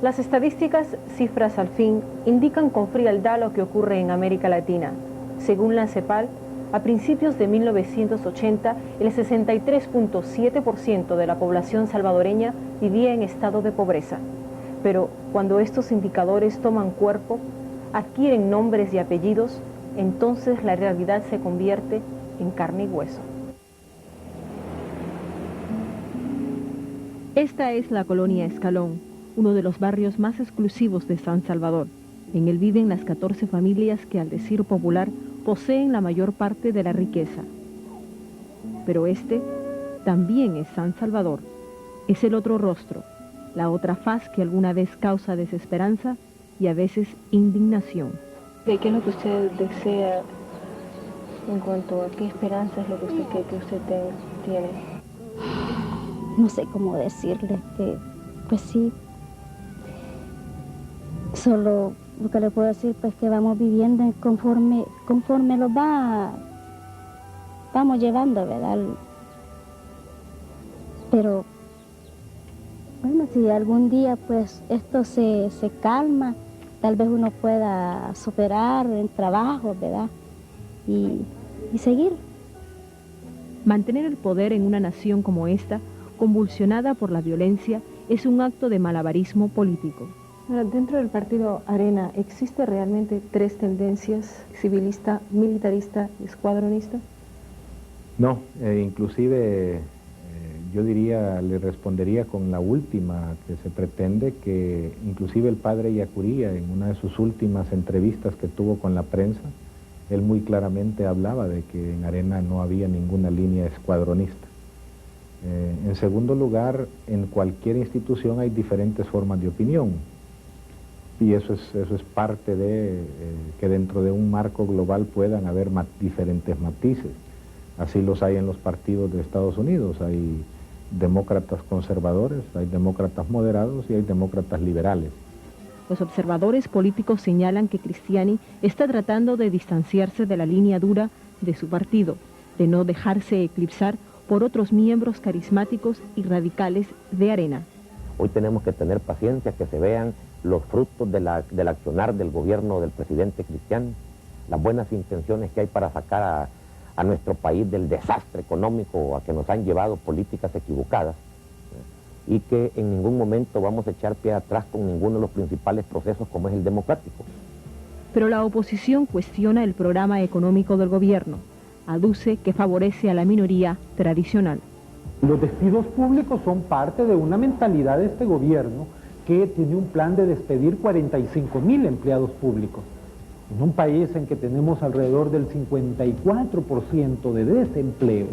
Las estadísticas, cifras al fin, indican con frialdad lo que ocurre en América Latina. Según la CEPAL, a principios de 1980, el 63.7% de la población salvadoreña vivía en estado de pobreza. Pero cuando estos indicadores toman cuerpo, adquieren nombres y apellidos, entonces la realidad se convierte en carne y hueso. Esta es la colonia Escalón, uno de los barrios más exclusivos de San Salvador. En él viven las 14 familias que, al decir popular, poseen la mayor parte de la riqueza. Pero este también es San Salvador. Es el otro rostro, la otra faz que alguna vez causa desesperanza y a veces indignación. ¿De qué es lo que usted desea en cuanto a qué esperanza es lo que usted cree que usted tiene? No sé cómo decirle, pues sí, solo lo que le puedo decir pues que vamos viviendo conforme lo vamos llevando, ¿verdad? Pero bueno, si algún día pues esto se calma, tal vez uno pueda superar el trabajo, ¿verdad? Y seguir. Mantener el poder en una nación como esta, convulsionada por la violencia, es un acto de malabarismo político. Ahora, dentro del partido Arena, ¿existe realmente tres tendencias: civilista, militarista y escuadronista? No, inclusive yo diría, le respondería con la última que se pretende, que inclusive el padre Yacuría, en una de sus últimas entrevistas que tuvo con la prensa, él muy claramente hablaba de que en Arena no había ninguna línea escuadronista. En segundo lugar, en cualquier institución hay diferentes formas de opinión, y eso es parte de que dentro de un marco global puedan haber diferentes matices. Así los hay en los partidos de Estados Unidos, hay demócratas conservadores, hay demócratas moderados y hay demócratas liberales. Los observadores políticos señalan que Cristiani está tratando de distanciarse de la línea dura de su partido, de no dejarse eclipsar por otros miembros carismáticos y radicales de Arena. Hoy tenemos que tener paciencia, que se vean los frutos del accionar del gobierno del presidente Cristiani, las buenas intenciones que hay para sacar a nuestro país del desastre económico a que nos han llevado políticas equivocadas, y que en ningún momento vamos a echar pie atrás con ninguno de los principales procesos como es el democrático. Pero la oposición cuestiona el programa económico del gobierno, aduce que favorece a la minoría tradicional. Los despidos públicos son parte de una mentalidad de este gobierno que tiene un plan de despedir 45,000 empleados públicos. En un país en que tenemos alrededor del 54% de desempleo,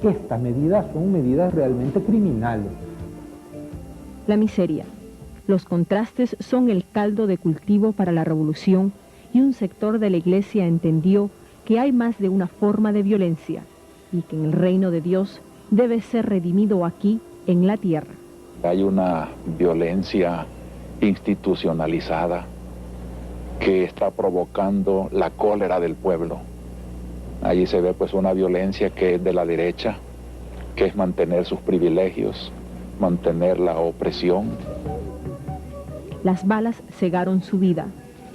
estas medidas son medidas realmente criminales. La miseria. Los contrastes son el caldo de cultivo para la revolución y un sector de la iglesia entendió que hay más de una forma de violencia y que en el reino de Dios debe ser redimido aquí en la tierra. Hay una violencia institucionalizada que está provocando la cólera del pueblo. Allí se ve pues una violencia que es de la derecha, que es mantener sus privilegios, mantener la opresión. Las balas cegaron su vida,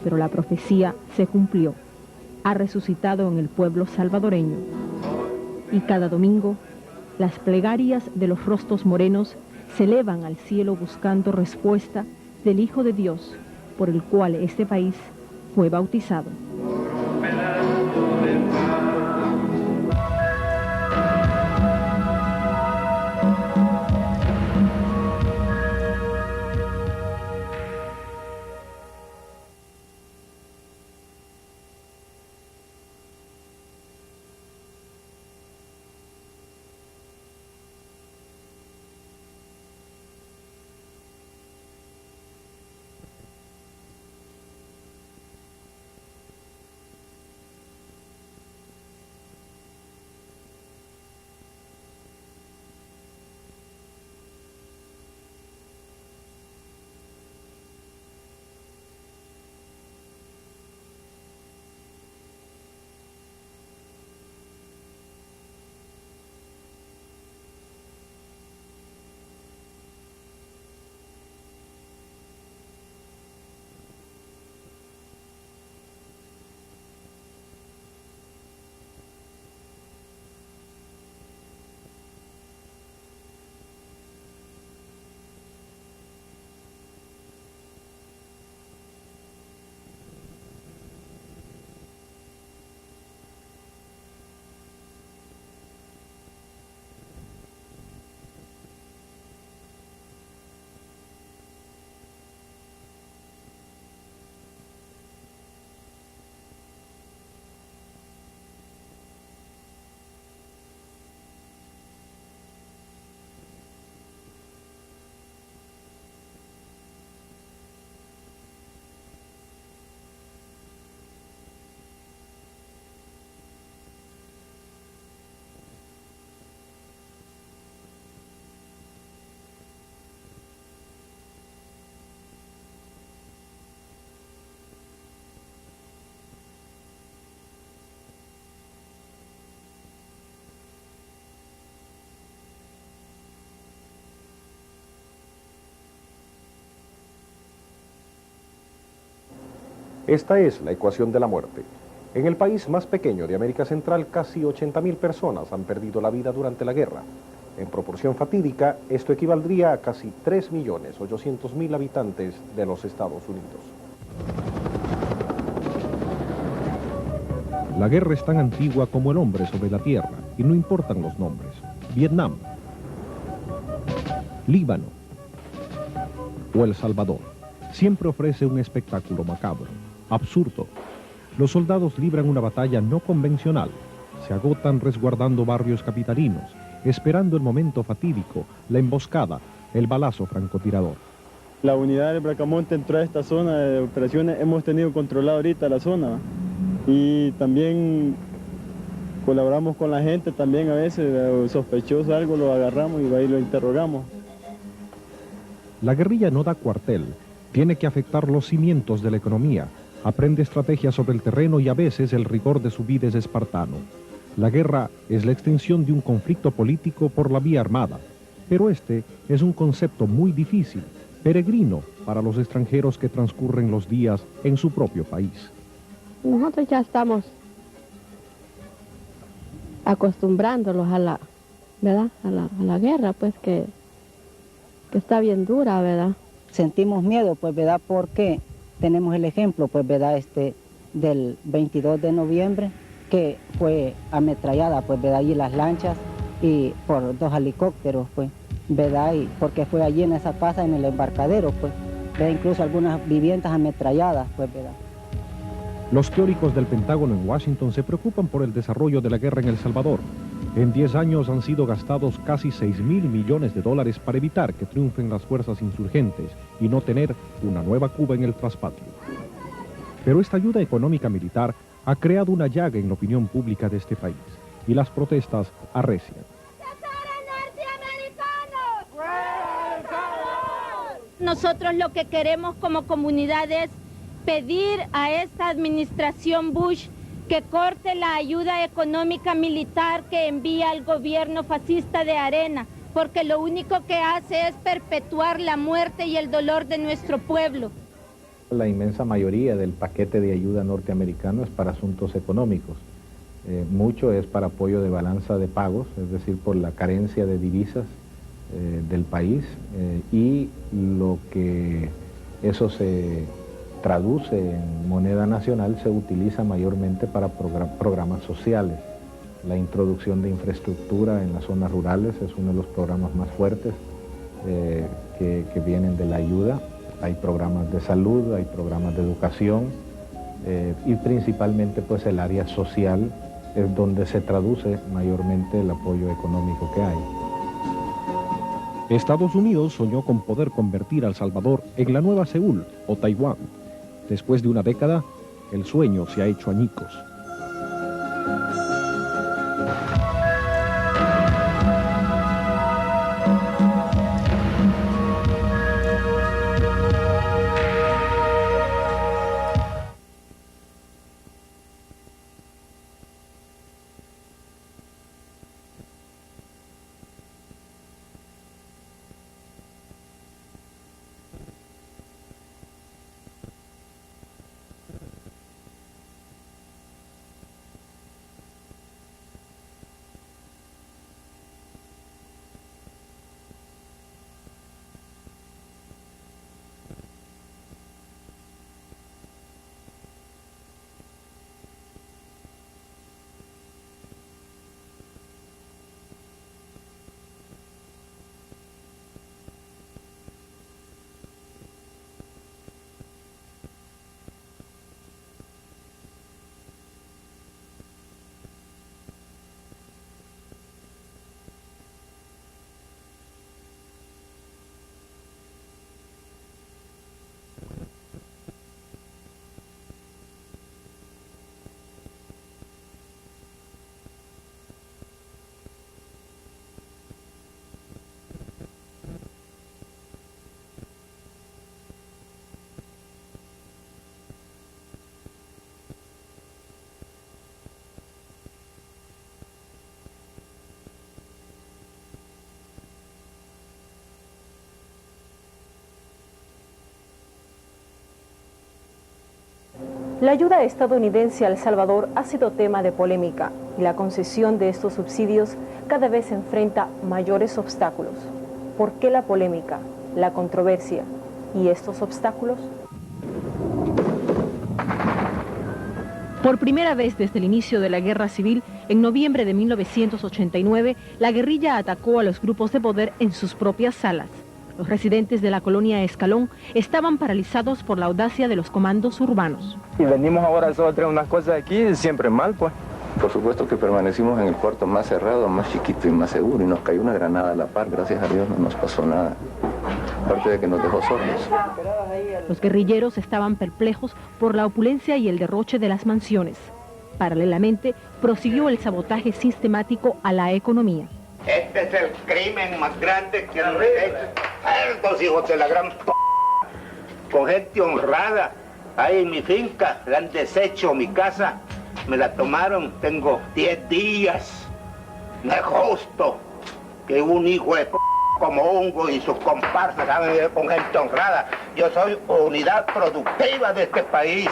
pero la profecía se cumplió. Ha resucitado en el pueblo salvadoreño. Y cada domingo, las plegarias de los rostros morenos se elevan al cielo buscando respuesta del Hijo de Dios, por el cual este país fue bautizado. Esta es la ecuación de la muerte. En el país más pequeño de América Central, casi 80.000 personas han perdido la vida durante la guerra. En proporción fatídica, esto equivaldría a casi 3.800.000 habitantes de los Estados Unidos. La guerra es tan antigua como el hombre sobre la tierra, y no importan los nombres. Vietnam, Líbano o El Salvador. Siempre ofrece un espectáculo macabro, absurdo. Los soldados libran una batalla no convencional. Se agotan resguardando barrios capitalinos, esperando el momento fatídico, la emboscada, el balazo francotirador. La unidad del Bracamonte entró a esta zona de operaciones. Hemos tenido controlada ahorita la zona. Y también colaboramos con la gente, también a veces sospechoso algo lo agarramos y ahí lo interrogamos. La guerrilla no da cuartel, tiene que afectar los cimientos de la economía, aprende estrategias sobre el terreno y a veces el rigor de su vida es espartano. La guerra es la extensión de un conflicto político por la vía armada, pero este es un concepto muy difícil, peregrino para los extranjeros que transcurren los días en su propio país. Nosotros ya estamos acostumbrándolos a la, ¿verdad? A la guerra, pues que está bien dura, ¿verdad? Sentimos miedo, pues, ¿verdad? Porque tenemos el ejemplo, pues, ¿verdad? Del 22 de noviembre, que fue ametrallada, pues, ¿verdad? Y las lanchas y por 2 helicópteros, pues, ¿verdad? Y porque fue allí en esa casa, en el embarcadero, pues, ¿verdad? Incluso algunas viviendas ametralladas, pues, ¿verdad? Los teóricos del Pentágono en Washington se preocupan por el desarrollo de la guerra en El Salvador. En 10 años han sido gastados casi $6.000 millones para evitar que triunfen las fuerzas insurgentes y no tener una nueva Cuba en el traspatio. Pero esta ayuda económica militar ha creado una llaga en la opinión pública de este país y las protestas arrecian. Nosotros lo que queremos como comunidad es pedir a esta administración Bush que corte la ayuda económica militar que envía al gobierno fascista de Arena, porque lo único que hace es perpetuar la muerte y el dolor de nuestro pueblo. La inmensa mayoría del paquete de ayuda norteamericano es para asuntos económicos. Mucho es para apoyo de balanza de pagos, es decir, por la carencia de divisas del país, y lo que eso se traduce en moneda nacional se utiliza mayormente para programas sociales. La introducción de infraestructura en las zonas rurales es uno de los programas más fuertes que vienen de la ayuda. Hay programas de salud, hay programas de educación y principalmente pues el área social es donde se traduce mayormente el apoyo económico que hay. Estados Unidos soñó con poder convertir a El Salvador en la nueva Seúl o Taiwán. Después de una década, el sueño se ha hecho añicos. La ayuda estadounidense a El Salvador ha sido tema de polémica y la concesión de estos subsidios cada vez enfrenta mayores obstáculos. ¿Por qué la polémica, la controversia y estos obstáculos? Por primera vez desde el inicio de la Guerra Civil, en noviembre de 1989, la guerrilla atacó a los grupos de poder en sus propias salas. Los residentes de la colonia Escalón estaban paralizados por la audacia de los comandos urbanos. Y venimos ahora solo a traer unas cosas aquí, siempre mal, pues. Por supuesto que permanecimos en el cuarto más cerrado, más chiquito y más seguro, y nos cayó una granada a la par, gracias a Dios no nos pasó nada, aparte de que nos dejó sordos. Los guerrilleros estaban perplejos por la opulencia y el derroche de las mansiones. Paralelamente, prosiguió el sabotaje sistemático a la economía. Este es el crimen más grande que han hecho estos hijos de la gran p***, con gente honrada. Ahí en mi finca, le han deshecho mi casa, me la tomaron, tengo 10 días. No es justo que un hijo de p*** como Hongo y sus comparsas hagan vivir con gente honrada. Yo soy unidad productiva de este país.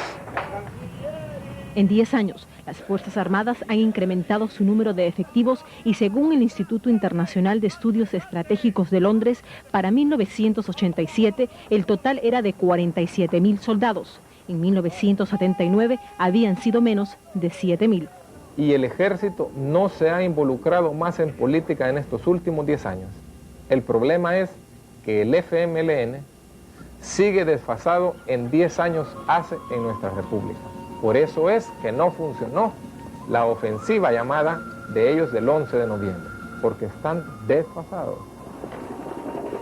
En 10 años, las Fuerzas Armadas han incrementado su número de efectivos y según el Instituto Internacional de Estudios Estratégicos de Londres, para 1987 el total era de 47.000 soldados. En 1979 habían sido menos de 7.000. Y el ejército no se ha involucrado más en política en estos últimos 10 años. El problema es que el FMLN sigue desfasado en 10 años hace en nuestra república. Por eso es que no funcionó la ofensiva llamada de ellos del 11 de noviembre, porque están desfasados.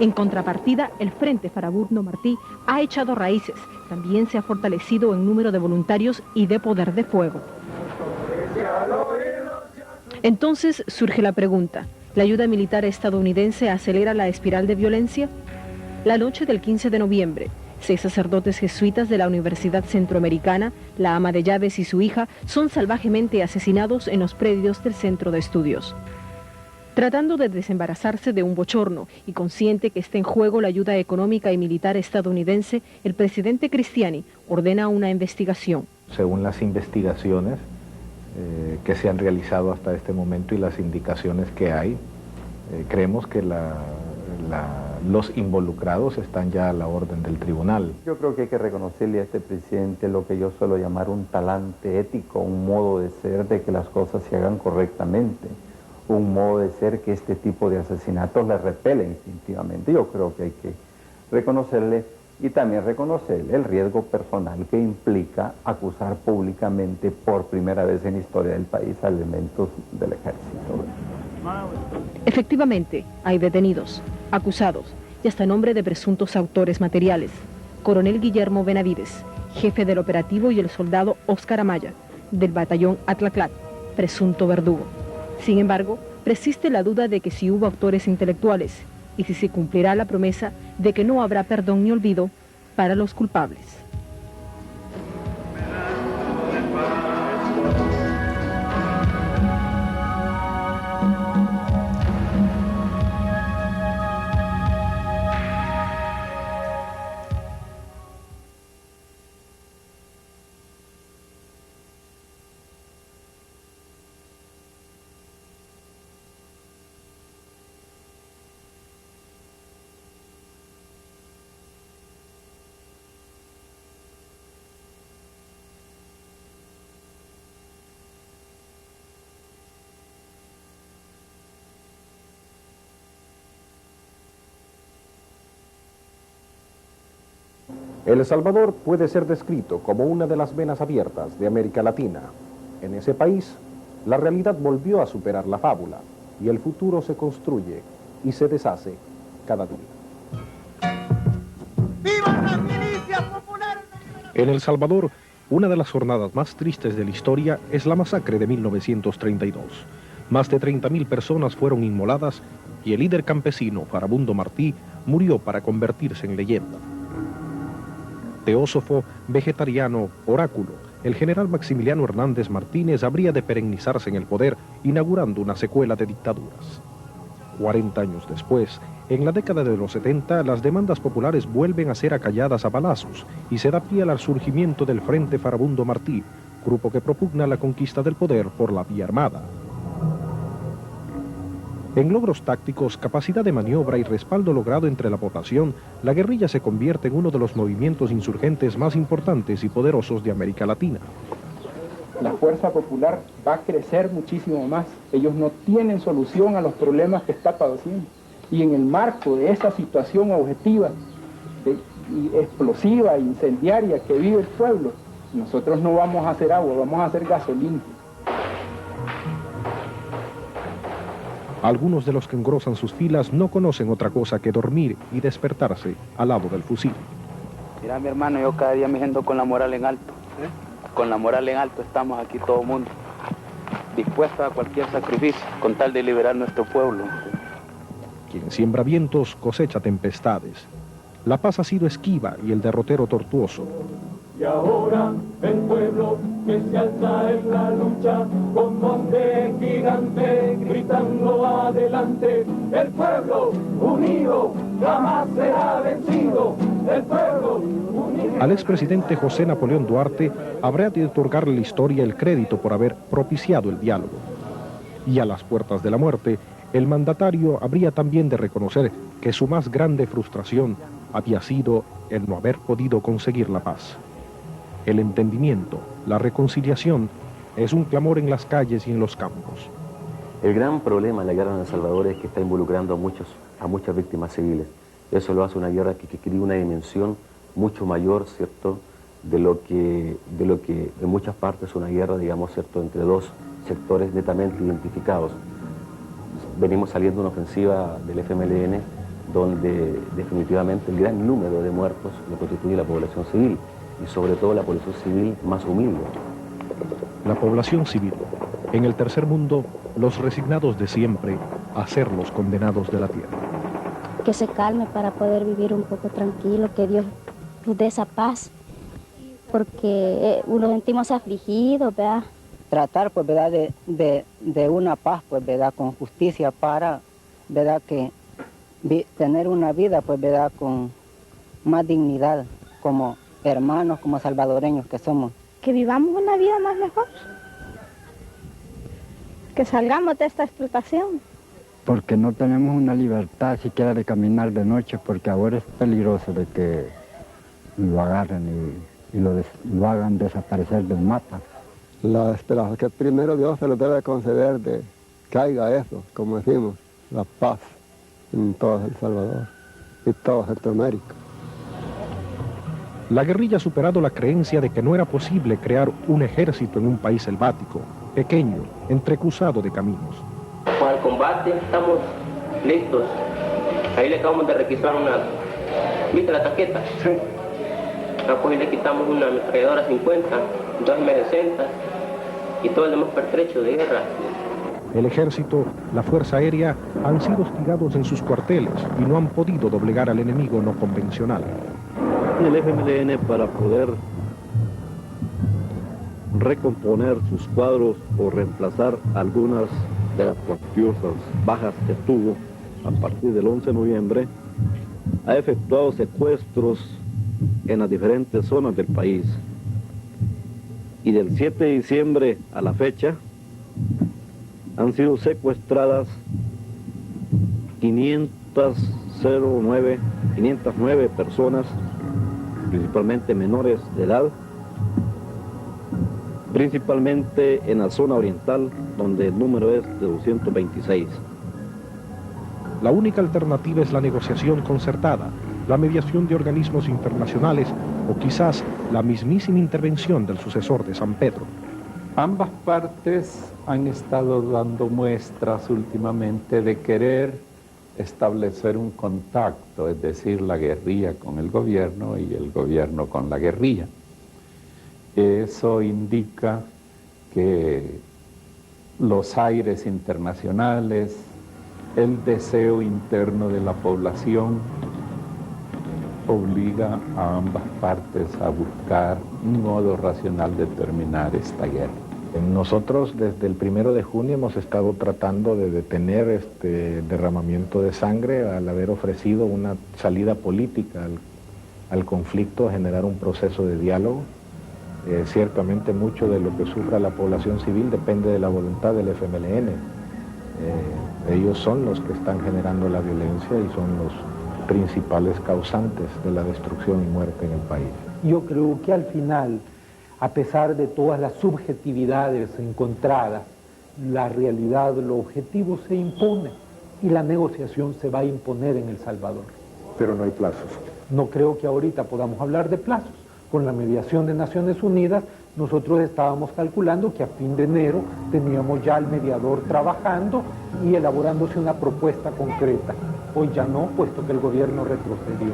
En contrapartida, el Frente Farabundo Martí ha echado raíces. También se ha fortalecido en número de voluntarios y de poder de fuego. Entonces surge la pregunta, ¿la ayuda militar estadounidense acelera la espiral de violencia? La noche del 15 de noviembre, 6 sacerdotes jesuitas de la Universidad Centroamericana, la ama de llaves y su hija, son salvajemente asesinados en los predios del centro de estudios. Tratando de desembarazarse de un bochorno y consciente que está en juego la ayuda económica y militar estadounidense, el presidente Cristiani ordena una investigación. Según las investigaciones que se han realizado hasta este momento y las indicaciones que hay, creemos que los involucrados están ya a la orden del tribunal. Yo creo que hay que reconocerle a este presidente lo que yo suelo llamar un talante ético, un modo de ser de que las cosas se hagan correctamente, un modo de ser que este tipo de asesinatos le repele instintivamente. Yo creo que hay que reconocerle y también reconocerle el riesgo personal que implica acusar públicamente por primera vez en la historia del país a elementos del ejército. Efectivamente, hay detenidos, acusados y hasta nombre de presuntos autores materiales. Coronel Guillermo Benavides, jefe del operativo, y el soldado Óscar Amaya, del batallón Atlaclat, presunto verdugo. Sin embargo, persiste la duda de que si hubo autores intelectuales y si se cumplirá la promesa de que no habrá perdón ni olvido para los culpables. El Salvador puede ser descrito como una de las venas abiertas de América Latina. En ese país, la realidad volvió a superar la fábula y el futuro se construye y se deshace cada día. ¡Vivan las milicias populares! En El Salvador, una de las jornadas más tristes de la historia es la masacre de 1932. Más de 30.000 personas fueron inmoladas y el líder campesino Farabundo Martí murió para convertirse en leyenda. Teósofo, vegetariano, oráculo, el general Maximiliano Hernández Martínez habría de perennizarse en el poder, inaugurando una secuela de dictaduras. 40 años después, en la década de los 70, las demandas populares vuelven a ser acalladas a balazos y se da pie al surgimiento del Frente Farabundo Martí, grupo que propugna la conquista del poder por la vía armada. En logros tácticos, capacidad de maniobra y respaldo logrado entre la población, la guerrilla se convierte en uno de los movimientos insurgentes más importantes y poderosos de América Latina. La fuerza popular va a crecer muchísimo más. Ellos no tienen solución a los problemas que está padeciendo. Y en el marco de esa situación objetiva, y explosiva, incendiaria que vive el pueblo, nosotros no vamos a hacer agua, vamos a hacer gasolina. Algunos de los que engrosan sus filas no conocen otra cosa que dormir y despertarse al lado del fusil. Mira, mi hermano, yo cada día me siento con la moral en alto. Con la moral en alto estamos aquí todo el mundo, dispuestos a cualquier sacrificio con tal de liberar nuestro pueblo. Quien siembra vientos cosecha tempestades. La paz ha sido esquiva y el derrotero tortuoso. Y ahora el pueblo que se alza en la lucha, con voz de gigante, gritando adelante. El pueblo unido jamás será vencido. El pueblo unido. Al expresidente José Napoleón Duarte habrá de otorgarle la historia el crédito por haber propiciado el diálogo. Y a las puertas de la muerte, el mandatario habría también de reconocer que su más grande frustración había sido el no haber podido conseguir la paz. El entendimiento, la reconciliación, es un clamor en las calles y en los campos. El gran problema de la guerra en El Salvador es que está involucrando a muchas víctimas civiles. Eso lo hace una guerra que crea una dimensión mucho mayor, ¿cierto?, de lo que en muchas partes es una guerra, digamos, ¿cierto?, entre dos sectores netamente identificados. Venimos saliendo de una ofensiva del FMLN donde definitivamente el gran número de muertos lo constituye la población civil, y sobre todo la población civil más humilde. La población civil, en el tercer mundo, los resignados de siempre a ser los condenados de la tierra. Que se calme para poder vivir un poco tranquilo, que Dios nos dé esa paz, porque nos sentimos afligidos, ¿verdad? Tratar, pues, ¿verdad?, de una paz, pues, ¿verdad?, con justicia para, ¿verdad?, que tener una vida, pues, ¿verdad?, con más dignidad, como hermanos, como salvadoreños que somos. Que vivamos una vida más mejor, que salgamos de esta explotación. Porque no tenemos una libertad siquiera de caminar de noche, porque ahora es peligroso de que lo agarren y lo hagan desaparecer del mapa. La esperanza que primero Dios se lo debe conceder de que haya eso, como decimos, la paz en todo El Salvador y toda Centroamérica. La guerrilla ha superado la creencia de que no era posible crear un ejército en un país selvático, pequeño, entrecruzado de caminos. Para el combate estamos listos. Ahí le acabamos de requisar una... ¿Viste la taqueta? Sí. Pues le quitamos una ametralladora 50, 2 M60 y todo el demás pertrecho de guerra. El ejército, la fuerza aérea han sido hostigados en sus cuarteles y no han podido doblegar al enemigo no convencional. El FMLN, para poder recomponer sus cuadros o reemplazar algunas de las cuantiosas bajas que tuvo a partir del 11 de noviembre, ha efectuado secuestros en las diferentes zonas del país. Y del 7 de diciembre a la fecha han sido secuestradas 509 personas, principalmente menores de edad, principalmente en la zona oriental, donde el número es de 226. La única alternativa es la negociación concertada, la mediación de organismos internacionales o quizás la mismísima intervención del sucesor de San Pedro. Ambas partes han estado dando muestras últimamente de querer establecer un contacto, es decir, la guerrilla con el gobierno y el gobierno con la guerrilla. Eso indica que los aires internacionales, el deseo interno de la población, obliga a ambas partes a buscar un modo racional de terminar esta guerra. Nosotros desde el 1 de junio hemos estado tratando de detener este derramamiento de sangre al haber ofrecido una salida política al conflicto, generar un proceso de diálogo. Ciertamente mucho de lo que sufra la población civil depende de la voluntad del FMLN. Ellos son los que están generando la violencia y son los principales causantes de la destrucción y muerte en el país. Yo creo que al final, a pesar de todas las subjetividades encontradas, la realidad, lo objetivo se impone y la negociación se va a imponer en El Salvador. Pero no hay plazos. No creo que ahorita podamos hablar de plazos. Con la mediación de Naciones Unidas, nosotros estábamos calculando que a fin de enero teníamos ya al mediador trabajando y elaborándose una propuesta concreta. Hoy ya no, puesto que el gobierno retrocedió.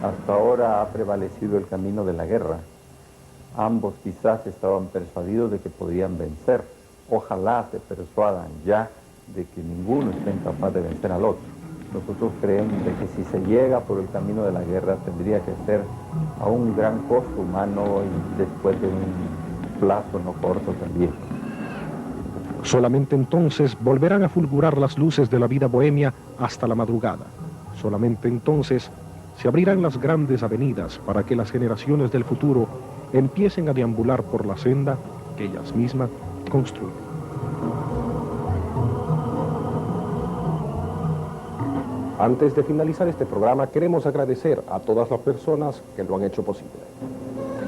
Hasta ahora ha prevalecido el camino de la guerra. Ambos quizás estaban persuadidos de que podían vencer. Ojalá se persuadan ya de que ninguno esté incapaz de vencer al otro. Nosotros creemos de que si se llega por el camino de la guerra tendría que ser a un gran costo humano y después de un plazo no corto también. Solamente entonces volverán a fulgurar las luces de la vida bohemia hasta la madrugada. Solamente entonces se abrirán las grandes avenidas para que las generaciones del futuro empiecen a deambular por la senda que ellas mismas construyen. Antes de finalizar este programa, queremos agradecer a todas las personas que lo han hecho posible.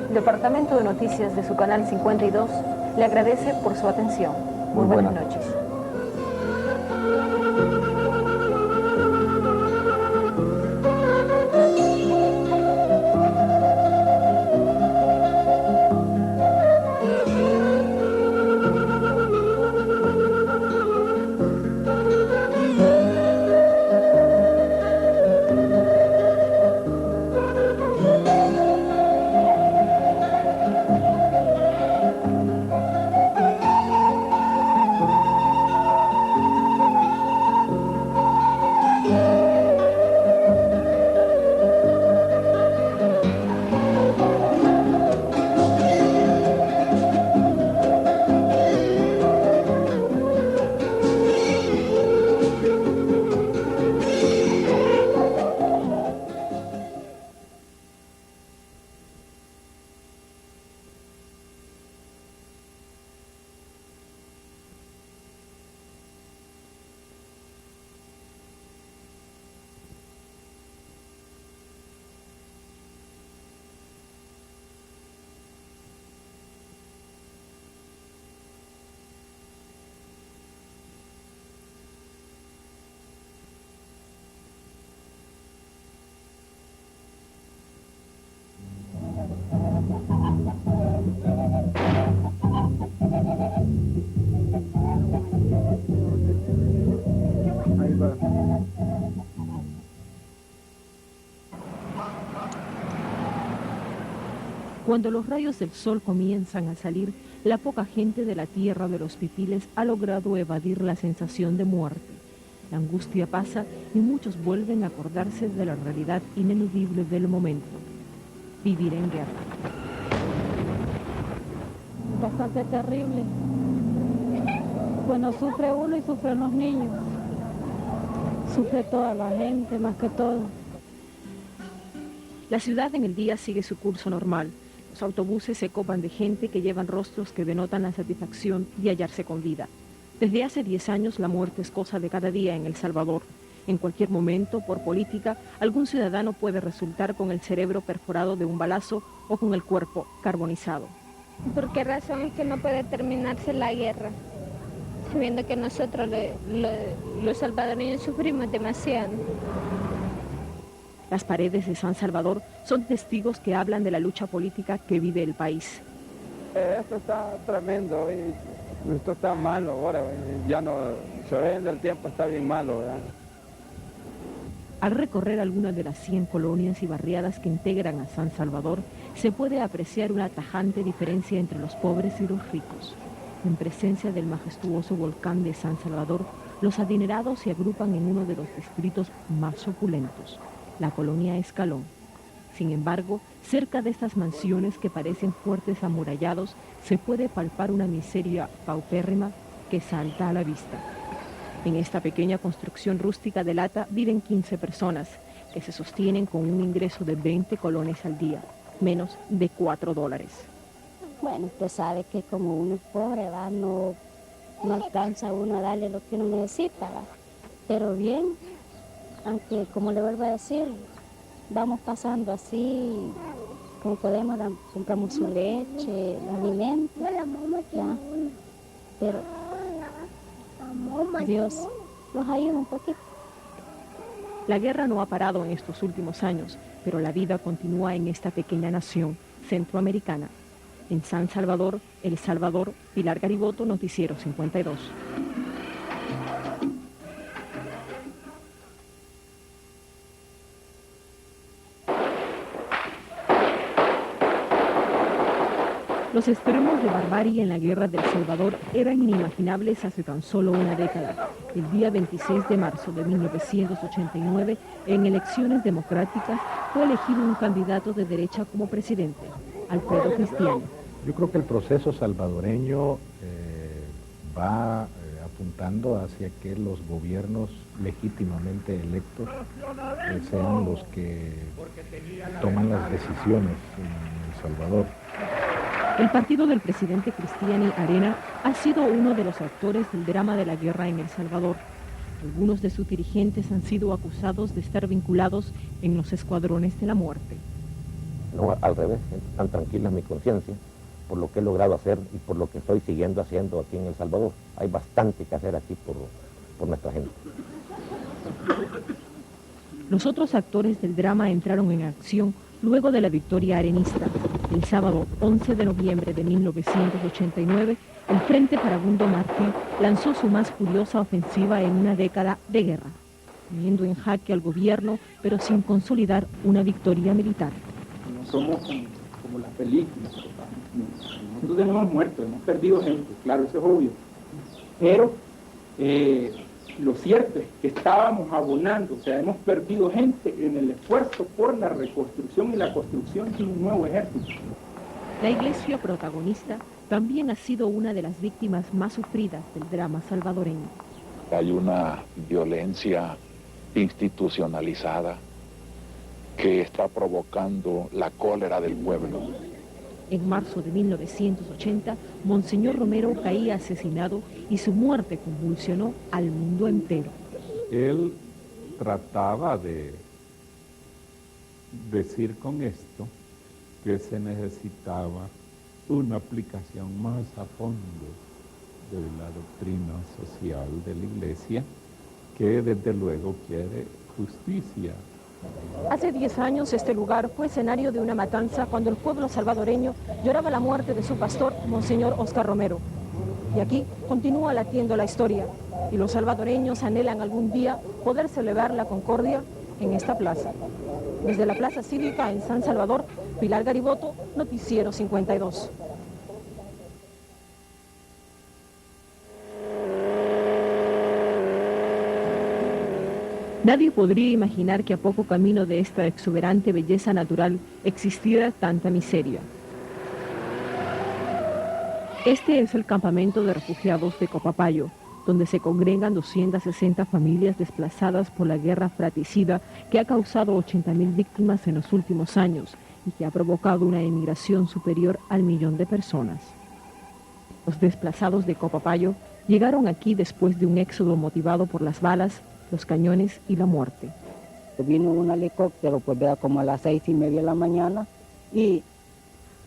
El Departamento de Noticias de su canal 52 le agradece por su atención. Muy buenas noches. Cuando los rayos del sol comienzan a salir, la poca gente de la tierra de los pipiles ha logrado evadir la sensación de muerte. La angustia pasa y muchos vuelven a acordarse de la realidad ineludible del momento: vivir en guerra. Bastante terrible. Bueno, sufre uno y sufren los niños. Sufre toda la gente, más que todo. La ciudad en el día sigue su curso normal. Los autobuses se copan de gente que llevan rostros que denotan la satisfacción de hallarse con vida. Desde hace 10 años la muerte es cosa de cada día en El Salvador. En cualquier momento, por política, algún ciudadano puede resultar con el cerebro perforado de un balazo o con el cuerpo carbonizado. ¿Por qué razón es que no puede terminarse la guerra? Sabiendo que nosotros los salvadoreños sufrimos demasiado. Las paredes de San Salvador son testigos que hablan de la lucha política que vive el país. Esto está tremendo y esto está malo ahora, ya no, se ve del tiempo, está bien malo, ¿verdad? Al recorrer algunas de las 100 colonias y barriadas que integran a San Salvador, se puede apreciar una tajante diferencia entre los pobres y los ricos. En presencia del majestuoso volcán de San Salvador, los adinerados se agrupan en uno de los distritos más opulentos, la colonia Escalón. Sin embargo, cerca de estas mansiones que parecen fuertes amurallados, se puede palpar una miseria paupérrima que salta a la vista. En esta pequeña construcción rústica de lata viven 15 personas, que se sostienen con un ingreso de 20 colones al día, menos de $4. Bueno, usted sabe que como uno es pobre, ¿va? No alcanza uno a darle lo que uno necesita, ¿va? Pero bien, aunque como le vuelvo a decir, vamos pasando así, como podemos, compramos su leche, alimentos, ¿ya? Pero Dios nos ayuda un poquito. La guerra no ha parado en estos últimos años, pero la vida continúa en esta pequeña nación centroamericana. En San Salvador, El Salvador, Pilar Gariboto, Noticiero 52. Los extremos de barbarie en la guerra del Salvador eran inimaginables hace tan solo una década. El día 26 de marzo de 1989, en elecciones democráticas, fue elegido un candidato de derecha como presidente, Alfredo Cristiani. Yo creo que el proceso salvadoreño va apuntando hacia que los gobiernos legítimamente electos sean los que toman las decisiones en El Salvador. El partido del presidente Cristiani Arena ha sido uno de los actores del drama de la guerra en El Salvador. Algunos de sus dirigentes han sido acusados de estar vinculados en los escuadrones de la muerte. No, al revés, tan tranquila mi conciencia por lo que he logrado hacer y por lo que estoy siguiendo haciendo aquí en El Salvador. Hay bastante que hacer aquí por nuestra gente. Los otros actores del drama entraron en acción luego de la victoria arenista. El sábado 11 de noviembre de 1989, el Frente Farabundo Martí lanzó su más furiosa ofensiva en una década de guerra, poniendo en jaque al gobierno, pero sin consolidar una victoria militar. No somos como las películas. Nosotros tenemos muertos, hemos perdido gente, claro, eso es obvio. Pero lo cierto es que estábamos abonando, o sea, hemos perdido gente en el esfuerzo por la reconstrucción y la construcción de un nuevo ejército. La iglesia protagonista también ha sido una de las víctimas más sufridas del drama salvadoreño. Hay una violencia institucionalizada que está provocando la cólera del pueblo. En marzo de 1980, Monseñor Romero caía asesinado y su muerte convulsionó al mundo entero. Él trataba de decir con esto que se necesitaba una aplicación más a fondo de la doctrina social de la Iglesia, que desde luego quiere justicia. Hace 10 años este lugar fue escenario de una matanza cuando el pueblo salvadoreño lloraba la muerte de su pastor, Monseñor Oscar Romero. Y aquí continúa latiendo la historia y los salvadoreños anhelan algún día poder celebrar la concordia en esta plaza. Desde la Plaza Cívica en San Salvador, Pilar Gariboto, Noticiero 52. Nadie podría imaginar que a poco camino de esta exuberante belleza natural existiera tanta miseria. Este es el campamento de refugiados de Copapayo, donde se congregan 260 familias desplazadas por la guerra fratricida que ha causado 80.000 víctimas en los últimos años y que ha provocado una emigración superior al 1.000.000 de personas. Los desplazados de Copapayo llegaron aquí después de un éxodo motivado por las balas, los cañones y la muerte. Vino un helicóptero, pues vea, como a las 6:30 de la mañana y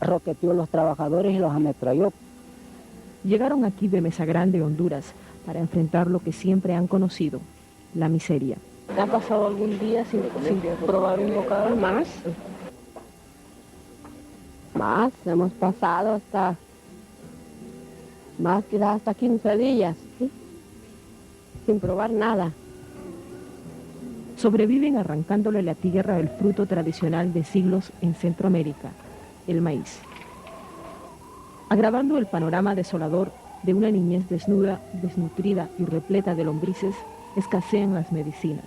roqueteó a los trabajadores y los ametralló. Llegaron aquí de Mesa Grande, Honduras, para enfrentar lo que siempre han conocido, la miseria. ¿Ha pasado algún día sin probar un bocado más? Más, hemos pasado hasta, más quizás hasta 15 días, ¿sí? Sin probar nada. Sobreviven arrancándole la tierra el fruto tradicional de siglos en Centroamérica, el maíz. Agravando el panorama desolador de una niñez desnuda, desnutrida y repleta de lombrices, escasean las medicinas.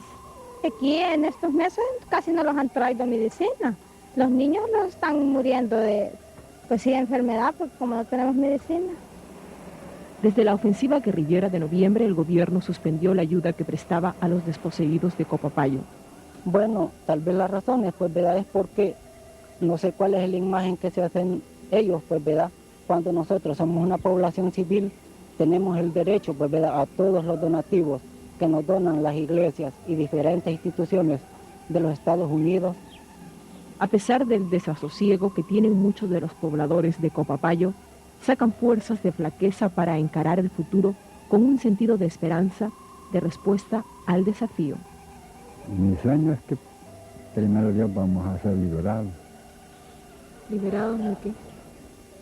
Aquí en estos meses casi no los han traído medicina. Los niños no están muriendo de enfermedad, porque como no tenemos medicina. Desde la ofensiva guerrillera de noviembre, el gobierno suspendió la ayuda que prestaba a los desposeídos de Copapayo. Bueno, tal vez la razón es, pues, ¿verdad? Es porque no sé cuál es la imagen que se hacen ellos, pues, ¿verdad? Cuando nosotros somos una población civil, tenemos el derecho, pues, ¿verdad?, a todos los donativos que nos donan las iglesias y diferentes instituciones de los Estados Unidos. A pesar del desasosiego que tienen muchos de los pobladores de Copapayo, sacan fuerzas de flaqueza para encarar el futuro con un sentido de esperanza, de respuesta al desafío. Mi sueño es que primero Dios vamos a ser liberados. ¿Liberados de qué?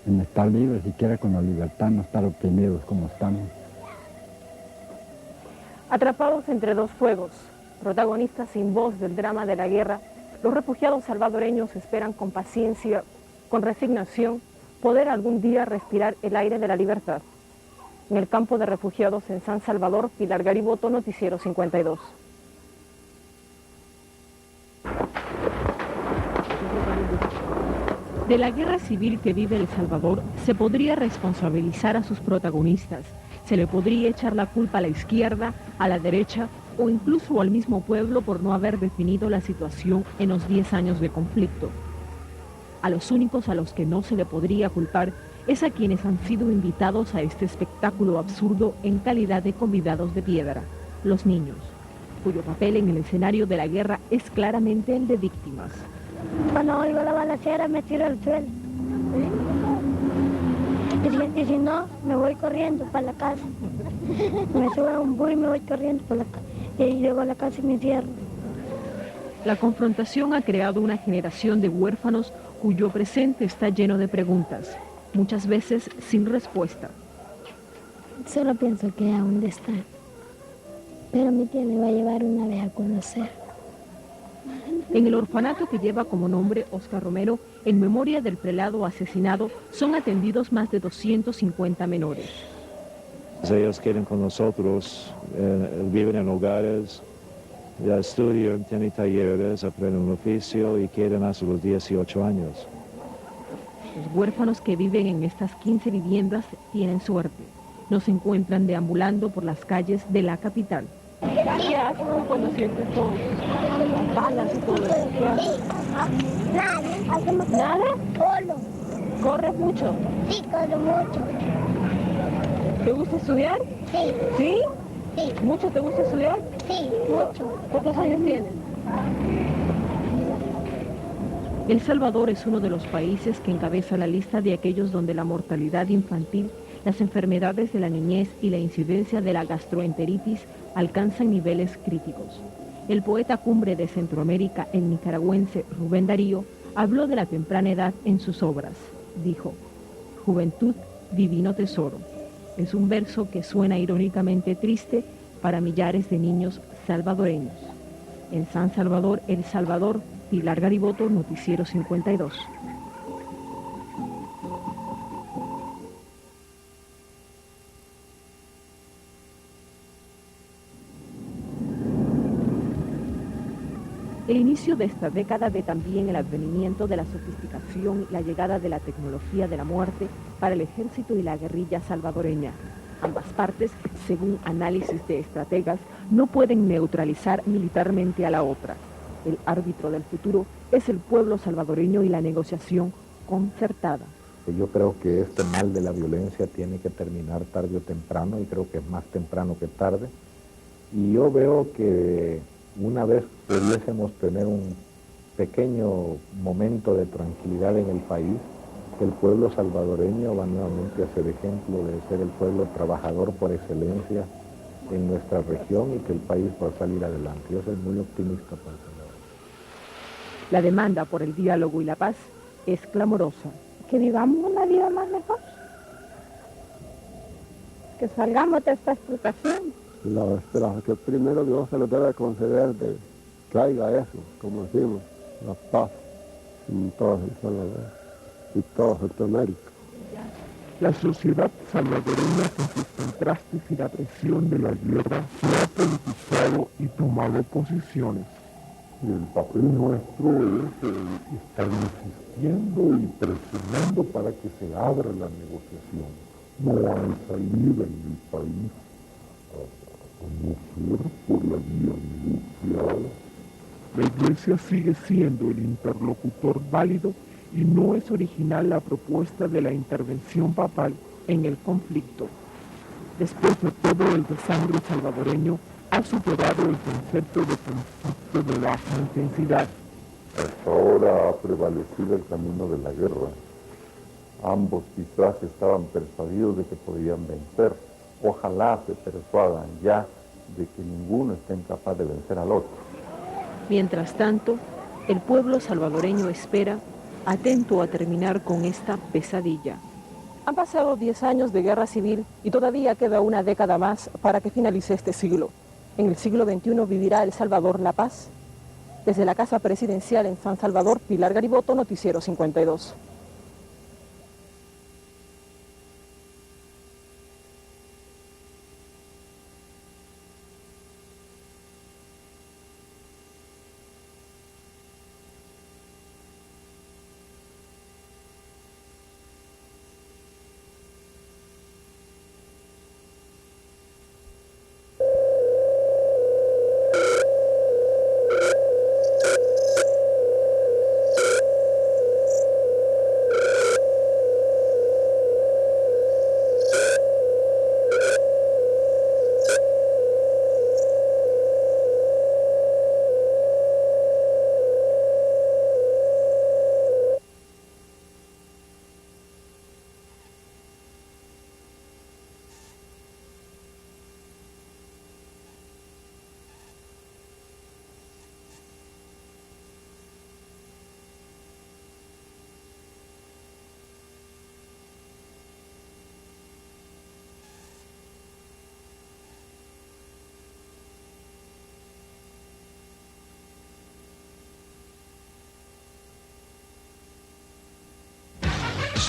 En estar libres, siquiera con la libertad, no estar oprimidos como estamos. Atrapados entre dos fuegos, protagonistas sin voz del drama de la guerra, los refugiados salvadoreños esperan con paciencia, con resignación, poder algún día respirar el aire de la libertad. En el campo de refugiados en San Salvador, Pilar Gariboto, Noticiero 52. De la guerra civil que vive El Salvador, se podría responsabilizar a sus protagonistas. Se le podría echar la culpa a la izquierda, a la derecha o incluso al mismo pueblo por no haber definido la situación en los 10 años de conflicto. A los únicos a los que no se le podría culpar es a quienes han sido invitados a este espectáculo absurdo en calidad de convidados de piedra, los niños, cuyo papel en el escenario de la guerra es claramente el de víctimas. Cuando oigo la balacera me tiro al suelo. Y si no, me voy corriendo para la casa. Me subo a un bus y me voy corriendo para la casa. Y ahí llego a la casa y me encierro. La confrontación ha creado una generación de huérfanos cuyo presente está lleno de preguntas, muchas veces sin respuesta. Solo pienso que aún está. Pero mi tía me va a llevar una vez a conocer. En el orfanato que lleva como nombre Oscar Romero, en memoria del prelado asesinado, son atendidos más de 250 menores. Ellos quieren con nosotros, viven en hogares, ya estudian, tienen talleres, aprenden un oficio y quieren hasta los 18 años. Los huérfanos que viven en estas 15 viviendas tienen suerte. No se encuentran deambulando por las calles de la capital. ¿Qué haces cuando sientes todo? Las balas y todo eso. ¿Qué haces? Nada. ¿Nada? Solo. ¿Corres mucho? Sí, corro mucho. ¿Te gusta estudiar? Sí. ¿Sí? Sí. ¿Mucho te gusta estudiar? Sí, mucho. ¿Cuántos años tienes? El Salvador es uno de los países que encabeza la lista de aquellos donde la mortalidad infantil, las enfermedades de la niñez y la incidencia de la gastroenteritis alcanzan niveles críticos. El poeta cumbre de Centroamérica, el nicaragüense Rubén Darío, habló de la temprana edad en sus obras. Dijo: juventud, divino tesoro. Es un verso que suena irónicamente triste para millares de niños salvadoreños. En San Salvador, El Salvador, Pilar Gariboto, Noticiero 52. El inicio de esta década ve también el advenimiento de la sofisticación y la llegada de la tecnología de la muerte para el ejército y la guerrilla salvadoreña. Ambas partes, según análisis de estrategas, no pueden neutralizar militarmente a la otra. El árbitro del futuro es el pueblo salvadoreño y la negociación concertada. Yo creo que este mal de la violencia tiene que terminar tarde o temprano, y creo que es más temprano que tarde. Y yo veo que una vez pudiésemos tener un pequeño momento de tranquilidad en el país, que el pueblo salvadoreño va nuevamente a ser ejemplo de ser el pueblo trabajador por excelencia en nuestra región, y que el país va a salir adelante. Yo soy muy optimista por eso. La demanda por el diálogo y la paz es clamorosa. Que vivamos una vida más mejor. Que salgamos de esta explotación. La esperanza que primero Dios se lo debe conceder de que haya eso, como decimos, la paz en todo El Salvador y toda Centroamérica. La sociedad salvadoreña, con sus contrastes y la presión de la guerra, se ha politizado y tomado posiciones. El papel nuestro es estar insistiendo y presionando para que se abra la negociación. No hay salida en el país a no ser por la vía negociada. La Iglesia sigue siendo el interlocutor válido y no es original la propuesta de la intervención papal en el conflicto. Después de todo, el desangre salvadoreño ha superado el concepto de conflicto de baja intensidad. Hasta ahora ha prevalecido el camino de la guerra. Ambos quizás estaban persuadidos de que podían vencer. Ojalá se persuadan ya de que ninguno está incapaz de vencer al otro. Mientras tanto, el pueblo salvadoreño espera, atento a terminar con esta pesadilla. Han pasado 10 años de guerra civil y todavía queda una década más para que finalice este siglo. En el siglo XXI vivirá El Salvador la paz. Desde la Casa Presidencial en San Salvador, Pilar Gariboto, Noticiero 52.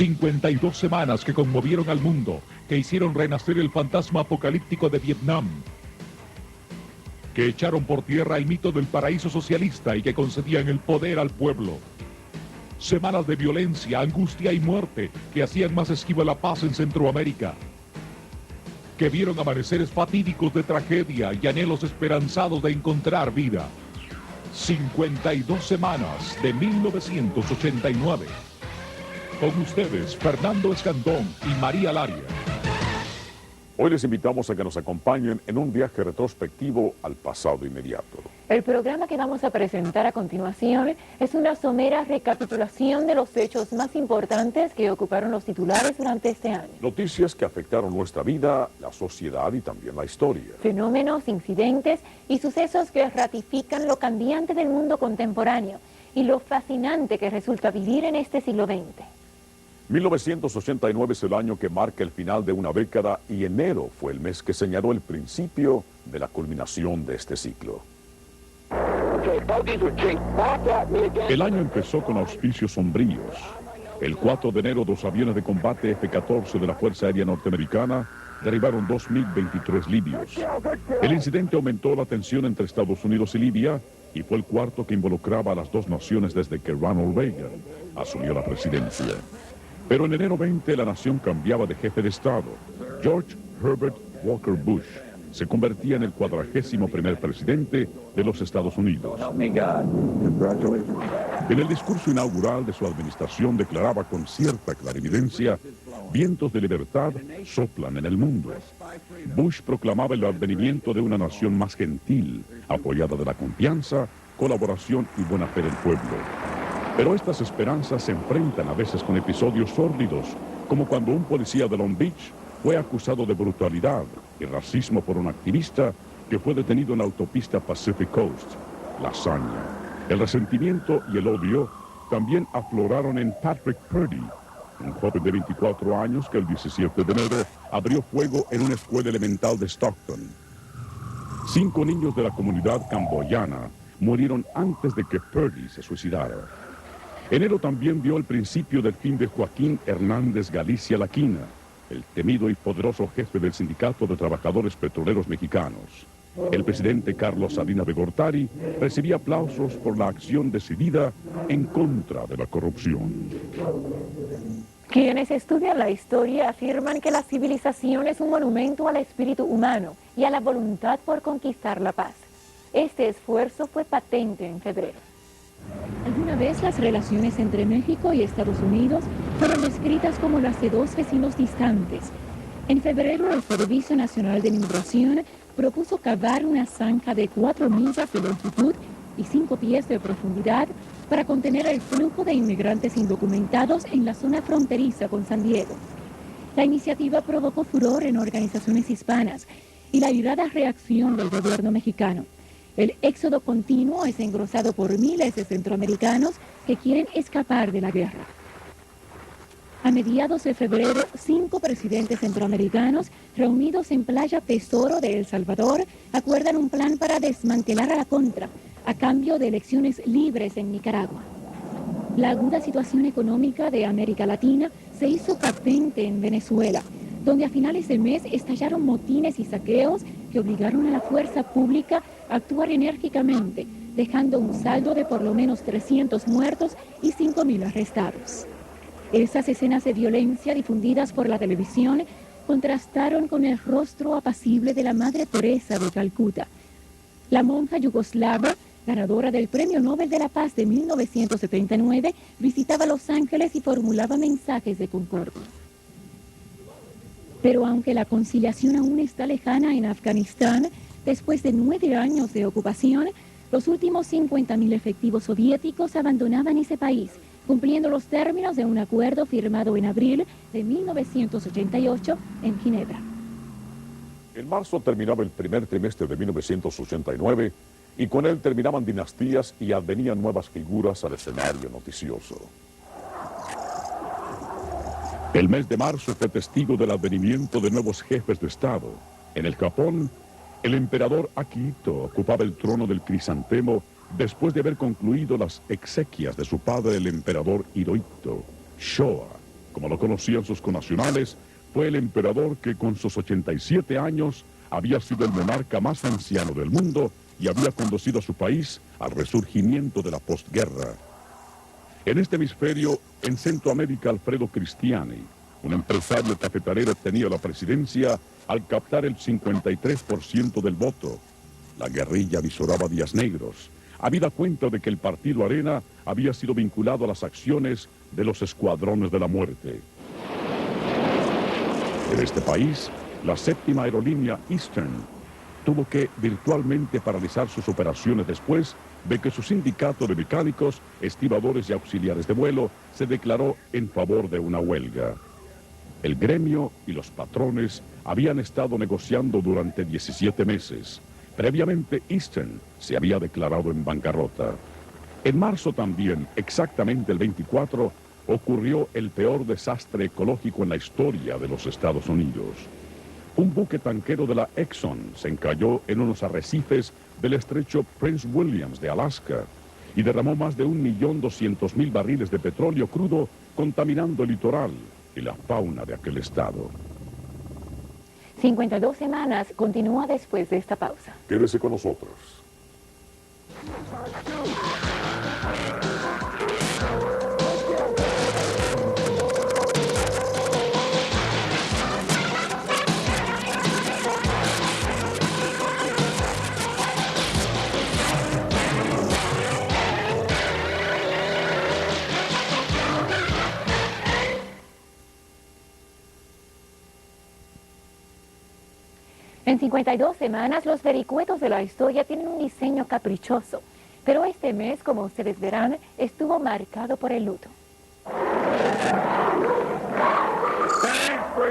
...52 semanas que conmovieron al mundo, que hicieron renacer el fantasma apocalíptico de Vietnam, que echaron por tierra el mito del paraíso socialista y que concedían el poder al pueblo. Semanas de violencia, angustia y muerte que hacían más esquiva la paz en Centroamérica, que vieron amaneceres fatídicos de tragedia y anhelos esperanzados de encontrar vida. 52 semanas de 1989. Con ustedes, Fernando Escandón y María Laria. Hoy les invitamos a que nos acompañen en un viaje retrospectivo al pasado inmediato. El programa que vamos a presentar a continuación es una somera recapitulación de los hechos más importantes que ocuparon los titulares durante este año. Noticias que afectaron nuestra vida, la sociedad y también la historia. Fenómenos, incidentes y sucesos que ratifican lo cambiante del mundo contemporáneo y lo fascinante que resulta vivir en este siglo XX. 1989 es el año que marca el final de una década y enero fue el mes que señaló el principio de la culminación de este ciclo. El año empezó con auspicios sombríos. El 4 de enero, 2 aviones de combate F-14 de la Fuerza Aérea Norteamericana derribaron 2.023 libios. El incidente aumentó la tensión entre Estados Unidos y Libia y fue el cuarto que involucraba a las dos naciones desde que Ronald Reagan asumió la presidencia. Pero en enero 20 la nación cambiaba de jefe de Estado. George Herbert Walker Bush se convertía en el 41º presidente de los Estados Unidos. En el discurso inaugural de su administración declaraba con cierta clarividencia: vientos de libertad soplan en el mundo. Bush proclamaba el advenimiento de una nación más gentil, apoyada de la confianza, colaboración y buena fe del pueblo. Pero estas esperanzas se enfrentan a veces con episodios sórdidos, como cuando un policía de Long Beach fue acusado de brutalidad y racismo por un activista que fue detenido en la autopista Pacific Coast. La hazaña, el resentimiento y el odio también afloraron en Patrick Purdy, un joven de 24 años que el 17 de enero abrió fuego en una escuela elemental de Stockton. 5 niños de la comunidad camboyana murieron antes de que Purdy se suicidara. Enero también vio el principio del fin de Joaquín Hernández Galicia Laquina, el temido y poderoso jefe del Sindicato de Trabajadores Petroleros Mexicanos. El presidente Carlos Salinas de Gortari recibía aplausos por la acción decidida en contra de la corrupción. Quienes estudian la historia afirman que la civilización es un monumento al espíritu humano y a la voluntad por conquistar la paz. Este esfuerzo fue patente en febrero. Alguna vez las relaciones entre México y Estados Unidos fueron descritas como las de dos vecinos distantes. En febrero, el Servicio Nacional de Migración propuso cavar una zanja de 4 millas de longitud y 5 pies de profundidad para contener el flujo de inmigrantes indocumentados en la zona fronteriza con San Diego. La iniciativa provocó furor en organizaciones hispanas y la airada reacción del gobierno mexicano. El éxodo continuo es engrosado por miles de centroamericanos que quieren escapar de la guerra. A mediados de febrero, 5 presidentes centroamericanos reunidos en Playa Tesoro de El Salvador acuerdan un plan para desmantelar a la Contra a cambio de elecciones libres en Nicaragua. La aguda situación económica de América Latina se hizo patente en Venezuela, donde a finales de mes estallaron motines y saqueos que obligaron a la fuerza pública a actuar enérgicamente, dejando un saldo de por lo menos 300 muertos y 5.000 arrestados. Esas escenas de violencia difundidas por la televisión contrastaron con el rostro apacible de la Madre Teresa de Calcuta. La monja yugoslava, ganadora del Premio Nobel de la Paz de 1979, visitaba Los Ángeles y formulaba mensajes de concordia. Pero aunque la conciliación aún está lejana en Afganistán, después de 9 años de ocupación, los últimos 50.000 efectivos soviéticos abandonaban ese país, cumpliendo los términos de un acuerdo firmado en abril de 1988 en Ginebra. En marzo terminaba el primer trimestre de 1989 y con él terminaban dinastías y advenían nuevas figuras al escenario noticioso. El mes de marzo fue testigo del advenimiento de nuevos jefes de Estado. En el Japón, el emperador Akihito ocupaba el trono del Crisantemo después de haber concluido las exequias de su padre, el emperador Hirohito. Showa, como lo conocían sus connacionales, fue el emperador que con sus 87 años había sido el monarca más anciano del mundo y había conducido a su país al resurgimiento de la posguerra. En este hemisferio, en Centroamérica, Alfredo Cristiani, un empresario cafetalero, tenía la presidencia al captar el 53% del voto. La guerrilla visoraba días negros, habida cuenta de que el partido Arena había sido vinculado a las acciones de los escuadrones de la muerte. En este país, la séptima aerolínea Eastern tuvo que virtualmente paralizar sus operaciones después de que su sindicato de mecánicos, estibadores y auxiliares de vuelo se declaró en favor de una huelga. El gremio y los patrones habían estado negociando durante 17 meses. Previamente, Eastern se había declarado en bancarrota. En marzo también, exactamente el 24, ocurrió el peor desastre ecológico en la historia de los Estados Unidos. Un buque tanquero de la Exxon se encalló en unos arrecifes del estrecho Prince William de Alaska y derramó más de 1.200.000 barriles de petróleo crudo, contaminando el litoral y la fauna de aquel estado. 52 semanas continúa después de esta pausa. Quédese con nosotros. En 52 semanas, los vericuetos de la historia tienen un diseño caprichoso, pero este mes, como ustedes verán, estuvo marcado por el luto.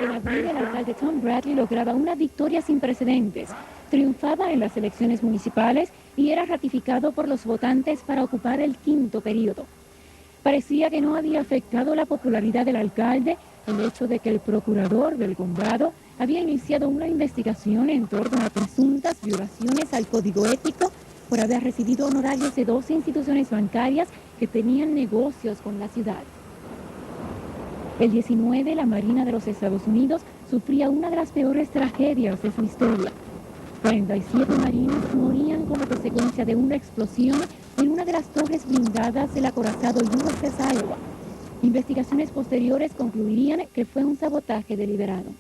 En abril, el alcalde Tom Bradley lograba una victoria sin precedentes, triunfaba en las elecciones municipales y era ratificado por los votantes para ocupar el 5º periodo. Parecía que no había afectado la popularidad del alcalde el hecho de que el procurador del condado había iniciado una investigación en torno a presuntas violaciones al código ético por haber recibido honorarios de 2 instituciones bancarias que tenían negocios con la ciudad. El 19, la Marina de los Estados Unidos sufría una de las peores tragedias de su historia. 47 marines morían como consecuencia de una explosión en una de las torres blindadas del acorazado USS Iowa. Investigaciones posteriores concluirían que fue un sabotaje deliberado.